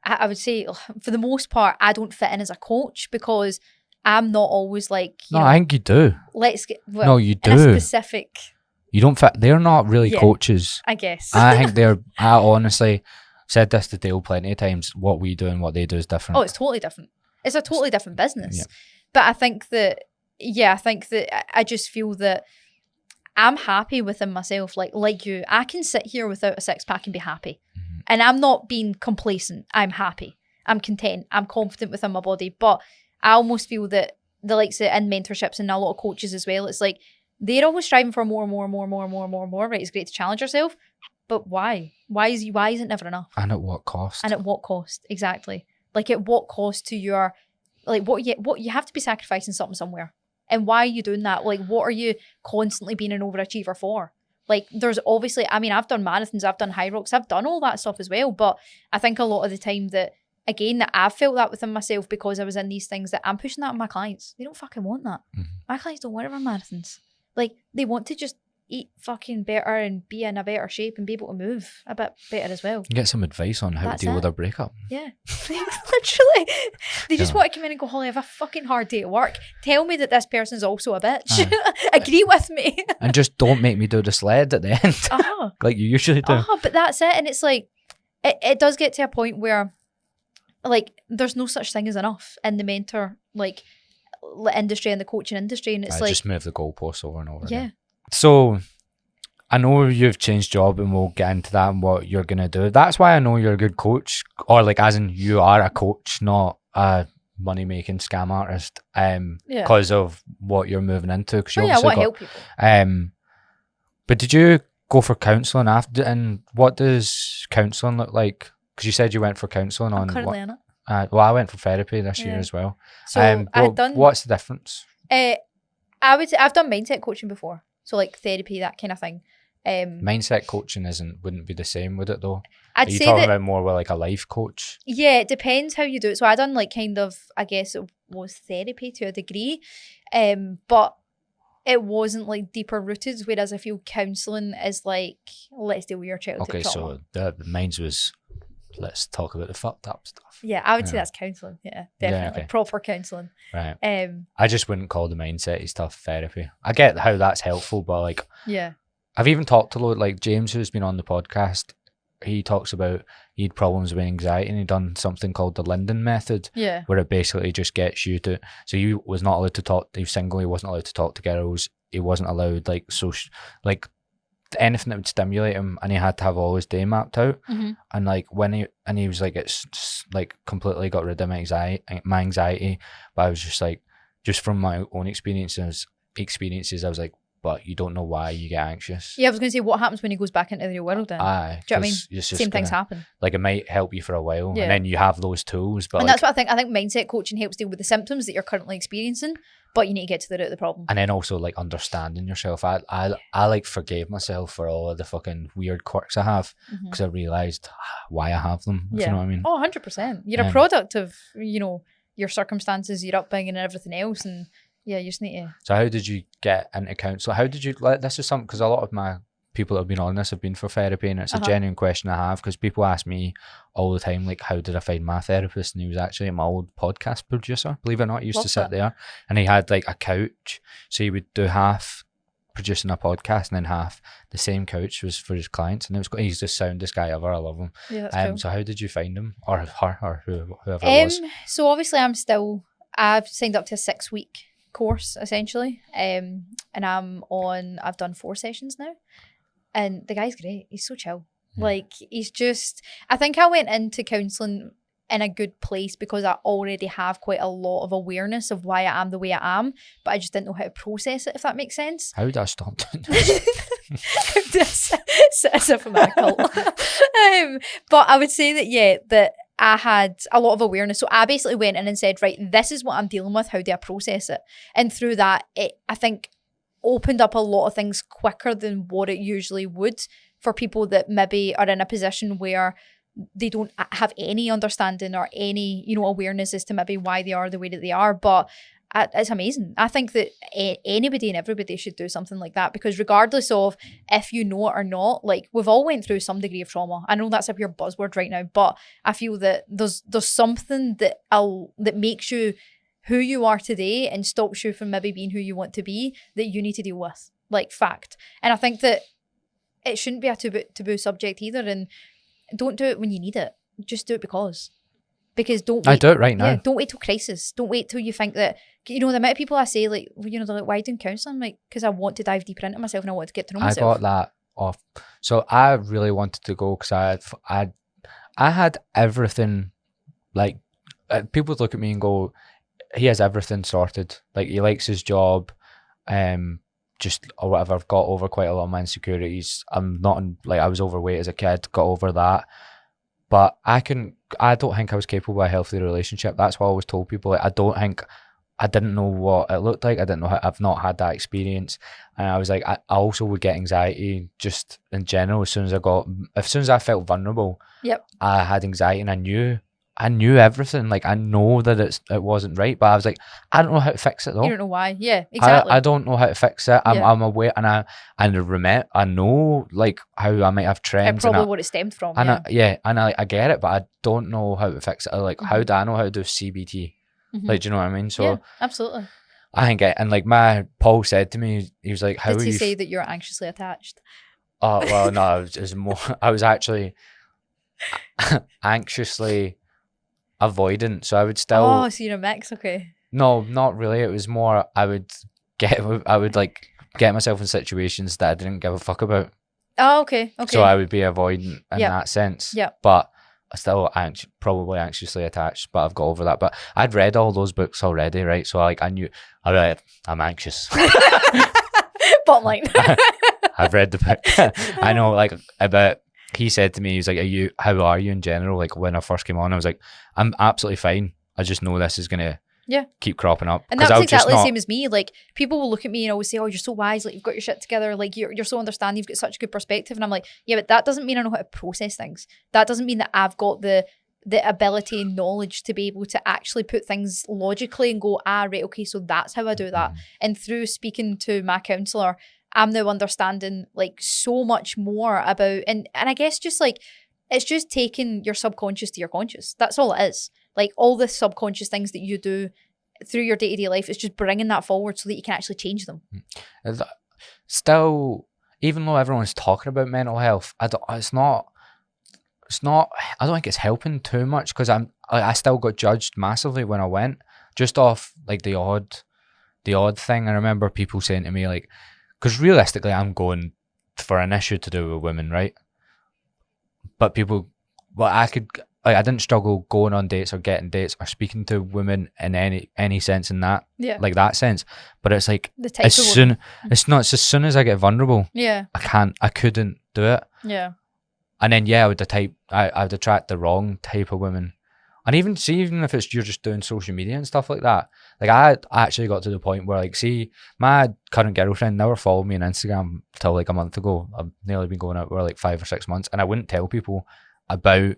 I would say for the most part, I don't fit in as a coach because I'm not always like, I think you do. No, you do. In a specific... You don't fit. They're not really coaches. I guess. I think I honestly said this to Dale plenty of times. What we do and what they do is different. Oh, it's totally different. It's a totally different business. Yeah. But I think that I just feel that I'm happy within myself. Like you, I can sit here without a six pack and be happy. Mm-hmm. And I'm not being complacent. I'm happy. I'm content. I'm confident within my body. But I almost feel that the likes of in mentorships and a lot of coaches as well, it's like, they're always striving for more. Right, it's great to challenge yourself, but why? Why is it never enough? And at what cost? And at what cost? Exactly. Like at what cost to your, like what you have to be sacrificing something somewhere. And why are you doing that? Like what are you constantly being an overachiever for? Like there's obviously, I mean, I've done marathons, I've done high rocks, I've done all that stuff as well. But I think a lot of the time that I've felt that within myself because I was in these things that I'm pushing that on my clients. They don't fucking want that. Mm-hmm. My clients don't want to run marathons. Like, they want to just eat fucking better and be in a better shape and be able to move a bit better as well. Get some advice on how That's to deal it. with a breakup. Yeah, literally. They just want to come in and go, Holly, I have a fucking hard day at work. Tell me that this person's also a bitch. Agree with me. And just don't make me do the sled at the end. Like you usually do. But that's it. And it's like, it does get to a point where, like, there's no such thing as enough in the mentor, like, industry and the coaching industry. And it's like, just move the goalposts over and over yeah. again. So I know you've changed job and we'll get into that and what you're going to do. That's why I know you're a good coach, or like as in you are a coach, not a money-making scam artist, because of what you're moving into. Cause you I want to help people. But did you go for counselling after, and what does counselling look like? Because you said you went for counselling on... I'm currently in it. Well, I went for therapy this year as well. So what's the difference? I've done mindset coaching before. So like therapy, that kind of thing. Mindset coaching wouldn't be the same, would it though? I'd Are you say talking that, about more with like a life coach? Yeah, it depends how you do it. So I done like kind of, I guess it was therapy to a degree, but it wasn't like deeper rooted. Whereas I feel counselling is like, let's deal with your childhood trauma. Okay, so the mine's was, let's talk about the fucked up stuff. Yeah, I would say that's counselling. Yeah, definitely. Okay. Proper counselling. Right. I just wouldn't call the mindset stuff therapy. I get how that's helpful, but like, yeah, I've even talked to like James, who's been on the podcast. He talks about he had problems with anxiety and he done something called the Linden method, where it basically just gets you to. So he was not allowed to talk. He was single. He wasn't allowed to talk to girls. He wasn't allowed like social, like anything that would stimulate him, and he had to have all his day mapped out. And like when he was like, it's like completely got rid of my anxiety. But I was just like, just from my own experiences, I was like, but you don't know why you get anxious. Yeah, I was going to say, what happens when he goes back into the real world then? Aye. Do you know what I mean? Same things happen. Like it might help you for a while, and then you have those tools. But and that's what I think. I think mindset coaching helps deal with the symptoms that you're currently experiencing, but you need to get to the root of the problem. And then also like understanding yourself. I like forgave myself for all of the fucking weird quirks I have, because I realised why I have them, if you know what I mean. Oh, 100%. You're a product of, your circumstances, your upbringing and everything else, and yeah, you just need to... So how did you get into counselling? How did you... This is something, because a lot of my people that have been on this have been for therapy, and it's a genuine question I have, because people ask me all the time, like, how did I find my therapist? And he was actually my old podcast producer, believe it or not. He used to sit there, and he had like a couch, so he would do half producing a podcast and then half the same couch was for his clients, and he's the soundest guy ever. I love him. Yeah, that's cool. So how did you find him, or her, or whoever it was? So obviously I've signed up to a 6-week course essentially, and I've done 4 sessions now, and the guy's great. He's so chill. Like, he's just, I think I went into counselling in a good place because I already have quite a lot of awareness of why I am the way I am, but I just didn't know how to process it, if that makes sense. How did I stop doing this? As if I'm a cult. But I would say that I had a lot of awareness. So I basically went in and said, right, this is what I'm dealing with. How do I process it? And through that, it, I think, opened up a lot of things quicker than what it usually would for people that maybe are in a position where they don't have any understanding or any, awareness as to maybe why they are the way that they are. But it's amazing. I think that anybody and everybody should do something like that, because regardless of if you know it or not, like, we've all went through some degree of trauma. I know that's a pure buzzword right now, but I feel that there's something that makes you who you are today and stops you from maybe being who you want to be, that you need to deal with, like, fact. And I think that it shouldn't be a taboo subject either, and don't do it when you need it. Just do it because don't wait. I do it right now. Yeah, don't wait till crisis. Don't wait till you think that, the amount of people I say, like, they're like, why are you doing counselling? Like, because I want to dive deeper into myself and I want to get to know myself. I got that off. So I really wanted to go because I had everything, like, people would look at me and go, he has everything sorted. Like, he likes his job, just or whatever. I've got over quite a lot of my insecurities. I'm not like, I was overweight as a kid, got over that. But I don't think I was capable of a healthy relationship. That's what I always told people. Like, I didn't know what it looked like. I didn't know I've not had that experience. And I was like, I also would get anxiety just in general. As soon as I felt vulnerable, I had anxiety, and I knew I knew everything. Like, I know that it wasn't right, but I was like, I don't know how to fix it though. You don't know why. Yeah, exactly. I don't know how to fix it. Yeah. I'm aware, and I know like how I might have trends. Probably what it stemmed from. And Yeah. I get it, but I don't know how to fix it. Like, how Mhm. do I know how to do CBT? Mhm. Like, do you know what I mean? So Yeah, absolutely. I think and like Paul said to me, he was like, "How Did are he you?" say that you're anxiously attached? Oh well, no, it was more. I was actually anxiously avoidant, so I would still. Oh, so you're a mix, okay. No, not really. It was more I would like get myself in situations that I didn't give a fuck about. Oh, okay, okay. So I would be avoidant in Yep. that sense. Yeah. But I still probably anxiously attached, but I've got over that. But I'd read all those books already, right? So like I knew, I'm anxious. Bottom line. I've read the book. I know, like, about. He said to me, he was like, how are you in general? Like, when I first came on, I was like, I'm absolutely fine. I just know this is gonna keep cropping up. And that's exactly the same as me. Like, people will look at me and always say, oh, you're so wise, like you've got your shit together, like you're so understanding, you've got such a good perspective. And I'm like, yeah, but that doesn't mean I know how to process things. That doesn't mean that I've got the ability and knowledge to be able to actually put things logically and go, right, okay, so that's how I do that. And through speaking to my counsellor, I'm now understanding like so much more about, and I guess just like, it's just taking your subconscious to your conscious. That's all it is. Like, all the subconscious things that you do through your day-to-day life, it's just bringing that forward so that you can actually change them. Still, even though everyone's talking about mental health, I don't think it's helping too much, because I still got judged massively when I went, just off like the odd thing. I remember people saying to me, like, because realistically I'm going for an issue to do with women, right? But people, well, I didn't struggle going on dates or getting dates or speaking to women in any sense in that, like that sense. But it's like, as soon as I get vulnerable, I couldn't do it. Yeah. And then I would attract the wrong type of women. And even if it's you're just doing social media and stuff like that, like I actually got to the point where, like, see, my current girlfriend never followed me on Instagram till like a month ago. I've nearly been going out for like 5 or 6 months, and I wouldn't tell people about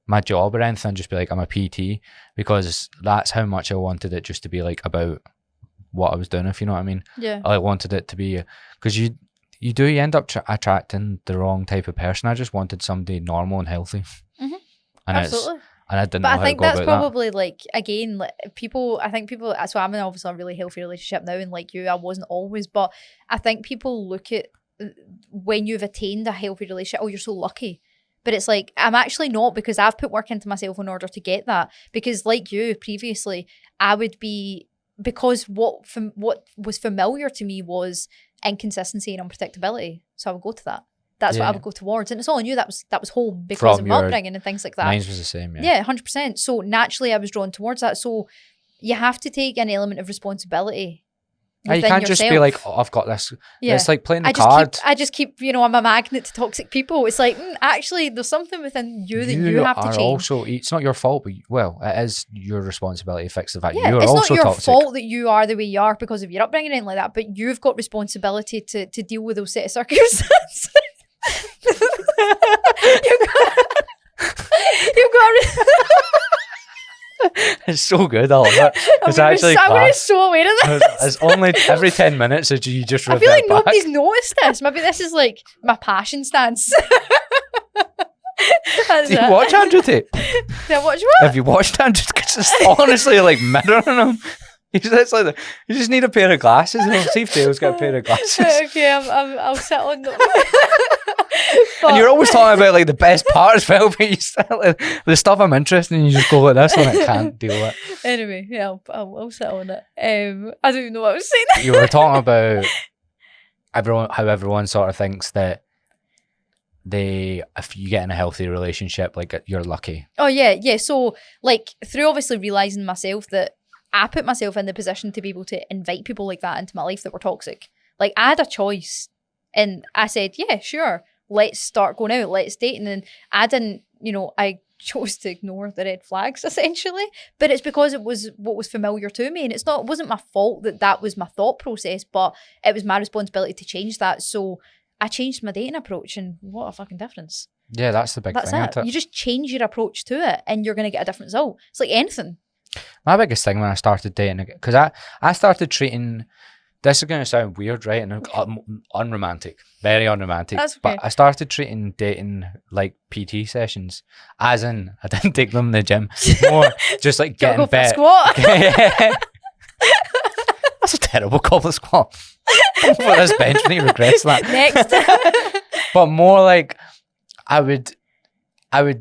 my job or anything. I'd just be like, I'm a PT, because that's how much I wanted it just to be like about what I was doing, if you know what I mean. Yeah. I wanted it to be, because you end up attracting the wrong type of person. I just wanted somebody normal and healthy. Mm-hmm. And absolutely. And I didn't know how to go about that. But I think that's probably, like, again, like, people, so I'm in obviously a really healthy relationship now, and like you, I wasn't always, but I think people look at when you've attained a healthy relationship, oh, you're so lucky. But it's like, I'm actually not, because I've put work into myself in order to get that. Because like you previously, I would be, because what was familiar to me was inconsistency and unpredictability. So I would go to that. That's what I would go towards. And it's all I knew that was home because of my upbringing and things like that. Mine was the same, Yeah, 100%. So naturally I was drawn towards that. So you have to take an element of responsibility. You can't just be like, oh, I've got this. Yeah. It's like playing the card. I just keep, I'm a magnet to toxic people. It's like, actually, there's something within you that you have to change. Also, it's not your fault, but it is your responsibility to fix the fact you're also toxic. It's not your fault that you are the way you are because of your upbringing or anything like that, but you've got responsibility to deal with those set of circumstances. You've got It's so good. I love it. It's I'm so aware of this. It's only every 10 minutes that you just I feel like nobody's noticed this. Maybe this is like my passion stance. Do you watch Andrew Tate? Did I watch what? Have you watched Andrew? Because it's honestly like mirroring him. You just need a pair of glasses. See if Dale's got a pair of glasses. Okay, I'll sit on them. And you're always talking about like the best part as well, but you still, like, the stuff I'm interested in, you just go like this one. I can't deal with. Anyway, yeah, I'll sit on it. I don't even know what I was saying. You were talking about how everyone sort of thinks that if you get in a healthy relationship, like, you're lucky. Oh yeah. So like, through obviously realizing myself that I put myself in the position to be able to invite people like that into my life that were toxic. Like, I had a choice, and I said, yeah, sure, let's start going out, let's date. And then I didn't, I chose to ignore the red flags essentially, but it's because it was what was familiar to me, and it wasn't my fault that was my thought process, but it was my responsibility to change that. So I changed my dating approach, and what a fucking difference. Yeah, that's the big That's thing, it. isn't it? You just change your approach to it and you're going to get a different result. It's like anything. My biggest thing when I started dating, because I started treating, this is going to sound weird, right? And unromantic, very unromantic. That's okay. But I started treating dating like PT sessions, as in I didn't take them to the gym, more just like Do you getting wanna go for a better. squat? That's a terrible goblet squat. For this bench, and he regrets that. Next. But more like I would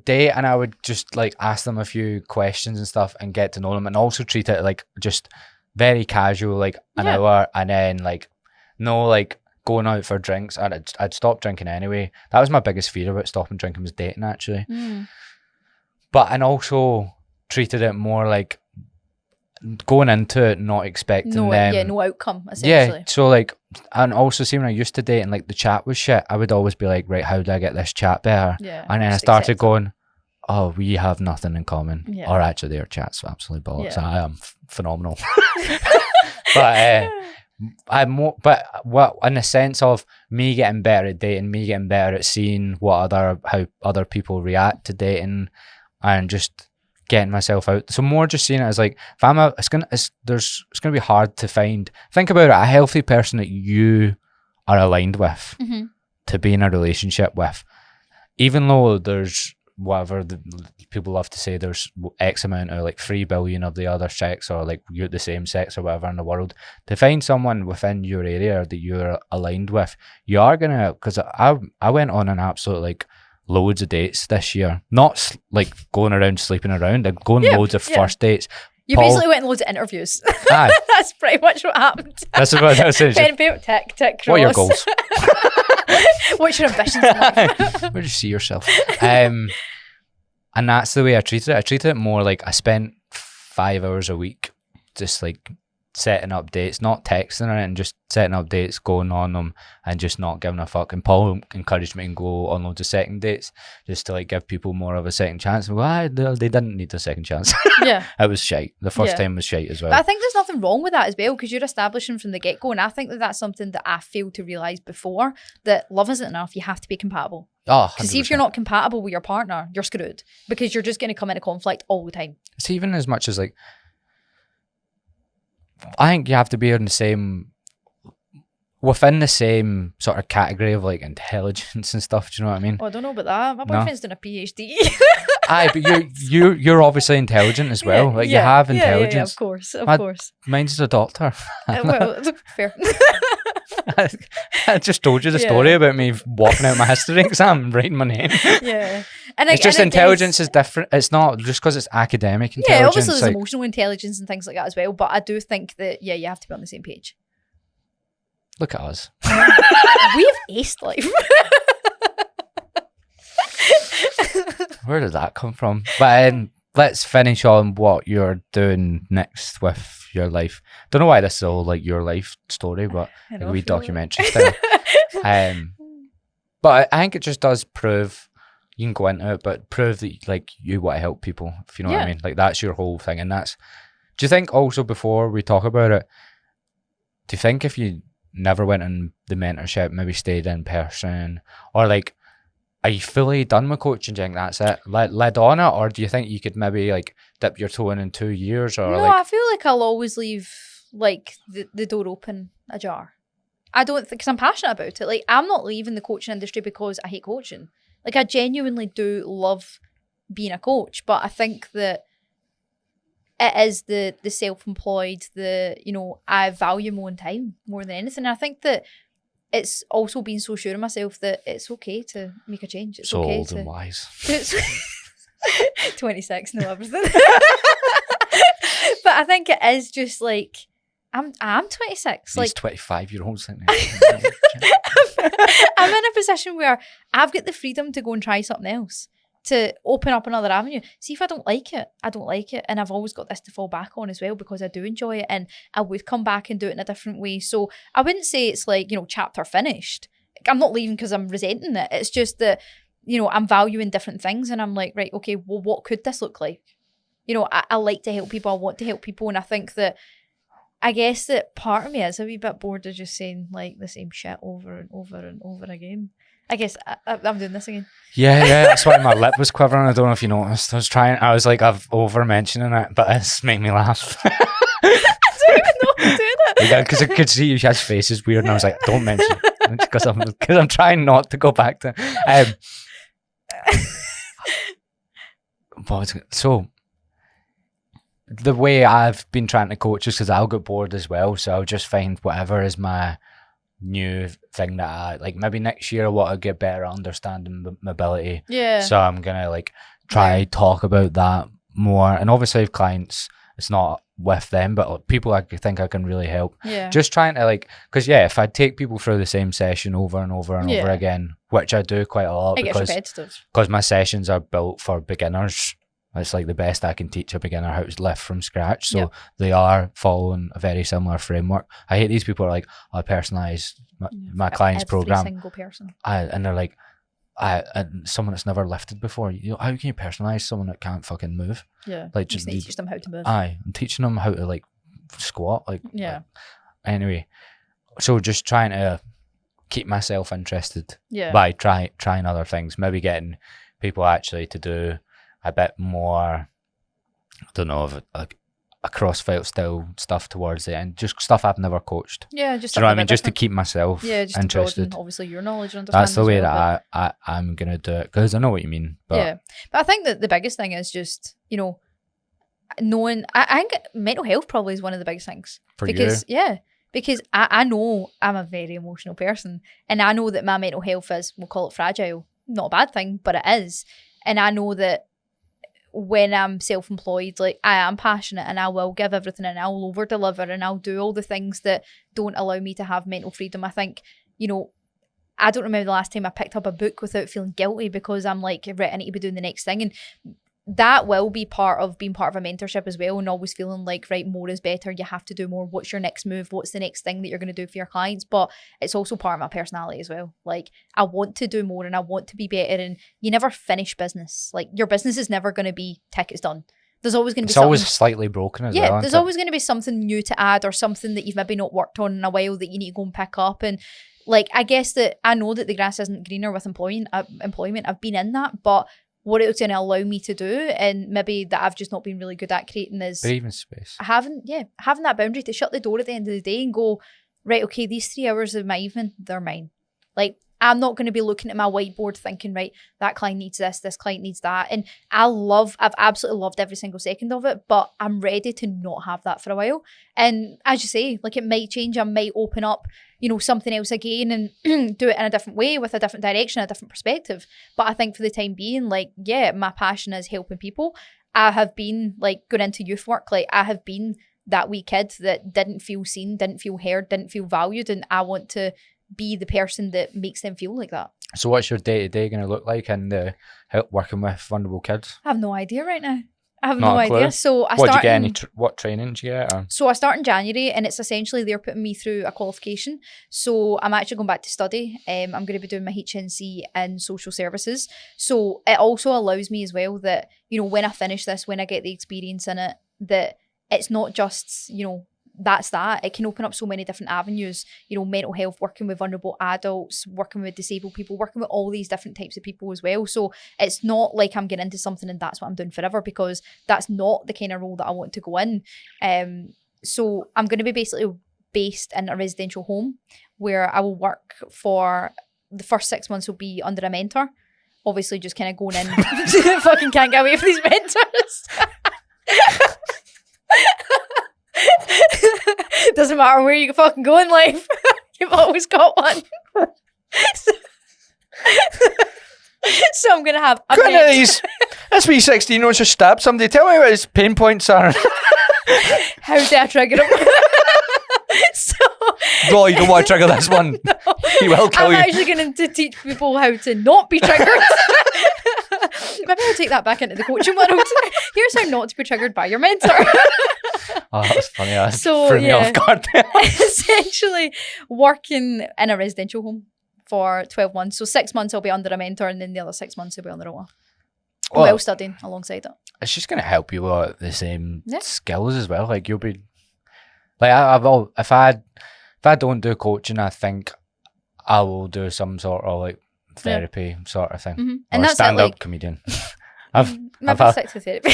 date and I would just like ask them a few questions and stuff and get to know them, and also treat it like just very casual, like an hour, and then like no like going out for drinks. And I'd stop drinking anyway. That was my biggest fear about stopping drinking, was dating, actually. But and also treated it more like going into it not expecting no outcome, essentially. Yeah, so like, and also see, when I used to date and like the chat was shit, I would always be like, right, how do I get this chat better? Yeah, and then I started going, oh, we have nothing in common. Yeah. Or actually their chat's absolutely bollocks. Yeah. I am phenomenal. But I'm more, but what, in the sense of me getting better at dating, me getting better at seeing how other people react to dating, and just getting myself out. So more just seeing it as like, if it's gonna be hard to find. Think about it, a healthy person that you are aligned with to be in a relationship with, even though there's whatever the people love to say, there's X amount of like 3 billion of the other sex, or like you're the same sex or whatever in the world. To find someone within your area that you're aligned with, you are gonna, because I went on an absolute like loads of dates this year, not like going around sleeping around, and going loads of first dates. You basically went on loads of interviews. Aye. That's pretty much what happened. That's what I was saying. Pen and paper, tick, tick, cross. What are your goals? What's your ambitions in life? Where do you see yourself? And that's the way I treated it. I treated it more like I spent 5 hours a week just like setting up dates, not texting her, and just setting up dates, going on them, and just not giving a fuck. And Paul encouraged me to go on loads of second dates, just to like give people more of a second chance. Well, they didn't need a second chance. Yeah. It was shite. The first time was shite as well. But I think there's nothing wrong with that as well, because you're establishing from the get-go, and I think that that's something that I failed to realise before, that love isn't enough, you have to be compatible. Oh, because if you're not compatible with your partner, you're screwed, because you're just going to come into conflict all the time. It's even as much as like, I think you have to be within the same sort of category of like intelligence and stuff. Do you know what I mean? Oh, I don't know about that. My boyfriend's doing a PhD. Aye, but you're obviously intelligent as well. Like you have intelligence. Yeah, of course. Mine's a doctor. Well, fair. I just told you the story about me walking out my history exam and writing my name. Yeah. It's just intelligence is different. It's not just because it's academic intelligence. Yeah, obviously there's emotional intelligence and things like that as well. But I do think that, you have to be on the same page. Look at us. We've aced life. Where did that come from? But let's finish on what you're doing next with your life. Don't know why this is all like your life story, but like a wee documentary style. But I think it just does prove, you can go into it, but prove that like you want to help people, if you know what I mean. Like that's your whole thing. And do you think also, before we talk about it, do you think if you never went on the mentorship, maybe stayed in person, or like, are you fully done with coaching? Do you think that's it? Led on it, or do you think you could maybe like dip your toe in 2 years? Or no, like, I feel like I'll always leave like the door open ajar. I don't think, because I'm passionate about it. Like, I'm not leaving the coaching industry because I hate coaching. Like, I genuinely do love being a coach, but I think that it is the self-employed, I value my own time more than anything. And I think that it's also been so sure of myself that it's okay to make a change. It's so okay old and wise. 26, no everything. But I think it is just like, I'm 26. These like 25-year-olds. I'm in a position where I've got the freedom to go and try something else, to open up another avenue. See, if I don't like it, I don't like it. And I've always got this to fall back on as well, because I do enjoy it, and I would come back and do it in a different way. So I wouldn't say it's like, chapter finished. I'm not leaving because I'm resenting it. It's just that, I'm valuing different things, and I'm like, right, okay, well, what could this look like? I like to help people. I want to help people. And I think that, I guess that part of me is a wee bit bored of just saying like the same shit over and over and over again. I guess I'm doing this again. Yeah, that's why my lip was quivering. I don't know if you noticed. I was like, I've over mentioning it, but it's made me laugh. I don't even know I'm doing it. Because I could see his face is weird, and I was like, don't mention it. Because I'm trying not to go back to so the way I've been trying to coach is because I'll get bored as well, so I'll just find whatever is my new thing that I like. Maybe next year I want to get better at understanding mobility. Yeah. So I'm gonna like try talk about that more, and obviously with clients, it's not with them, but like, people I think I can really help. Yeah. Just trying to like, because if I take people through the same session over and over and over again, which I do quite a lot, it gets repetitive. Because my sessions are built for beginners. It's like the best I can teach a beginner how to lift from scratch. So they are following a very similar framework. I hate these people who are like, I personalize my client's program. Every single person. And they're like, someone that's never lifted before. How can you personalize someone that can't fucking move? Yeah. Like, just need to teach them how to move. I'm teaching them how to like squat. Yeah. Anyway, so just trying to keep myself interested. Yeah. By trying other things, maybe getting people actually to do a bit more, I don't know, of a CrossFit style stuff towards the end, just stuff I've never coached. Yeah, just do you know what I mean? Just to keep myself interested. To broaden, obviously, your knowledge and understanding. That's the way that I'm gonna do it, because I know what you mean. But I think that the biggest thing is just knowing. I think mental health probably is one of the biggest things because I know I'm a very emotional person, and I know that my mental health is, we'll call it fragile, not a bad thing, but it is, and I know that when I'm self-employed, like I am passionate and I will give everything and I'll over deliver and I'll do all the things that don't allow me to have mental freedom. I think, I don't remember the last time I picked up a book without feeling guilty because I'm like, right, I need to be doing the next thing. And that will be part of being part of a mentorship as well, and always feeling like, right, more is better. You have to do more. What's your next move? What's the next thing that you're going to do for your clients? But it's also part of my personality as well. Like, I want to do more and I want to be better, and you never finish business. Like, your business is never going to be tickets done. There's always going to be something. It's always slightly broken as well. Yeah, there's always going to be something new to add, or something that you've maybe not worked on in a while that you need to go and pick up. And like, I guess that I know that the grass isn't greener with employment. I've been in that, but what it's going to allow me to do, and maybe that I've just not been really good at creating, is breathing space. Having that boundary to shut the door at the end of the day and go, right, okay, these 3 hours of my evening, they're mine. Like, I'm not going to be looking at my whiteboard thinking, right, that client needs this client needs that. And I've absolutely loved every single second of it, but I'm ready to not have that for a while. And as you say, like, it might change. I might open up, something else again and do it in a different way, with a different direction, a different perspective. But I think for the time being, like, yeah, my passion is helping people. I have been like going into youth work. Like, I have been that wee kid that didn't feel seen, didn't feel heard, didn't feel valued. And I want to be the person that makes them feel like that. So what's your day-to-day going to look like in the help working with vulnerable kids? I have no idea right now. I have Not no a clue. idea. So I What, start. do you get what training do you get? Or? So I start in January, and it's essentially they're putting me through a qualification. So I'm actually going back to study. I'm going to be doing my HNC in social services. So it also allows me as well that, when I finish this, when I get the experience in it, that it's not just, that's that. It can open up so many different avenues, mental health, working with vulnerable adults, working with disabled people, working with all these different types of people as well. So it's not like I'm getting into something and that's what I'm doing forever, because that's not the kind of role that I want to go in. So I'm going to be basically based in a residential home where I will work for the first 6 months will be under a mentor. Obviously just kind of going in, fucking can't get away from these mentors. Doesn't matter where you fucking go in life, you've always got one. So I'm gonna have Goodness, this wee 16-year-old just stabbed somebody. Tell me what his pain points are. How do I trigger him? No, you don't want to trigger this one. No. He will kill you. I'm actually going to teach people how to not be triggered. Maybe I'll take that back into the coaching world. Here's how not to be triggered by your mentor. Oh, that's funny. That so, threw me off guard. Essentially working in a residential home for 12 months. So 6 months I'll be under a mentor, and then the other 6 months I'll be on their own. While studying alongside it. It's just going to help you with the same skills as well. Like, you'll be... Like, if I don't do coaching, I think I will do some sort of like therapy sort of thing. And Or that's it, stand-up like- comedian. I've Maybe stick to therapy.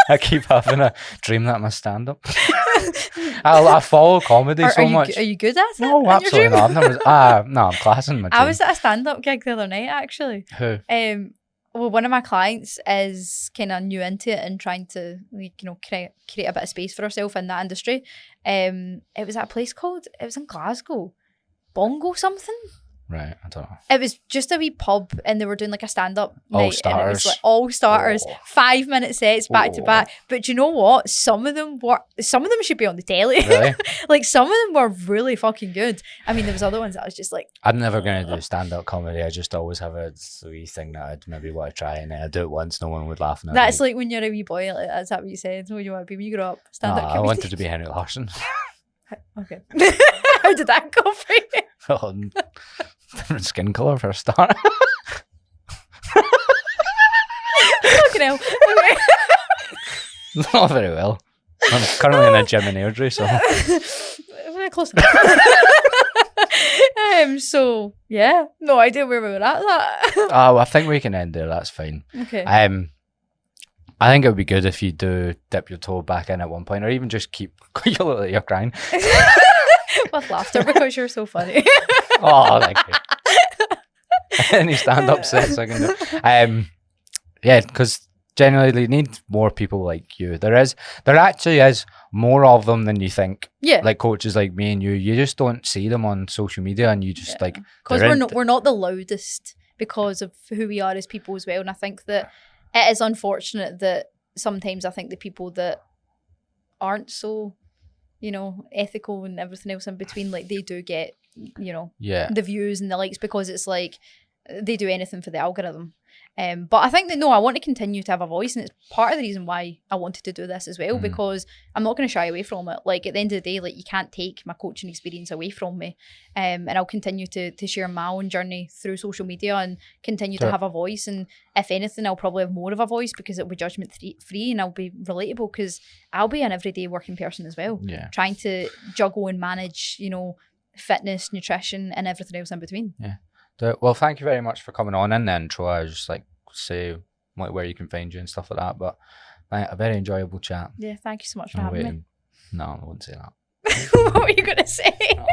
I keep having a dream that I'm a stand-up. I follow comedy so much. Are you good at it? No, in your absolutely dream? not. I've never. No, I'm classing my dream. I was at a stand-up gig the other night, actually. Who? Well, one of my clients is kind of new into it and trying to, like, you know, create a bit of space for herself in that industry. It was at a place called, it was in Glasgow, Bongo something. Right, I don't know. It was just a wee pub, and they were doing like a stand-up All night, and it was starters. like all starters, Oh. 5-minute sets back to Oh. back. But do you know what? Some of them should be on the telly. Really? Like, some of them were really fucking good. I mean, there was other ones that I was just like, I'm never going to do stand-up comedy. I just always have a wee thing that I'd maybe want to try, and then I do it once, no one would laugh. And I'd that's be like when you're a wee boy. Like, that's what you said. What do you want to be when you grow up? Stand-up I comedian. wanted to be Henry Larson. Okay. How did that go for you? Oh, different skin colour for a start. Fucking hell. Okay. Not very well. I'm currently in a gym in Airdrie, so We're close enough. So yeah, no idea where we were at that. I think we can end there. That's fine. Okay. I think it would be good if you do dip your toe back in at one point, or even just keep. You look like you're crying. With laughter because you're so funny. Oh, thank you. Any stand-up sets I can do. Yeah, because generally you need more people like you. There actually is more of them than you think. Yeah. Like coaches like me and you. You just don't see them on social media, and you just like because they're we're not the loudest because of who we are as people as well. And I think that it is unfortunate that sometimes I think the people that aren't so, you know, ethical and everything else in between, like, they do get, you know, Yeah. the views and the likes because it's like they do anything for the algorithm. But I think that, no, I want to continue to have a voice, and it's part of the reason why I wanted to do this as well, because I'm not going to shy away from it. Like, at the end of the day, like, you can't take my coaching experience away from me. And I'll continue to share my own journey through social media and continue to have a voice. And if anything, I'll probably have more of a voice because it'll be judgment free and I'll be relatable because I'll be an everyday working person as well. Yeah. Trying to juggle and manage, you know, fitness, nutrition, and everything else in between. Yeah. Well, thank you very much for coming on in the intro. I was just like say like where you can find you and stuff like that, but a very enjoyable chat. Yeah, thank you so much for having me. No, I wouldn't say that. What were you going to say? No.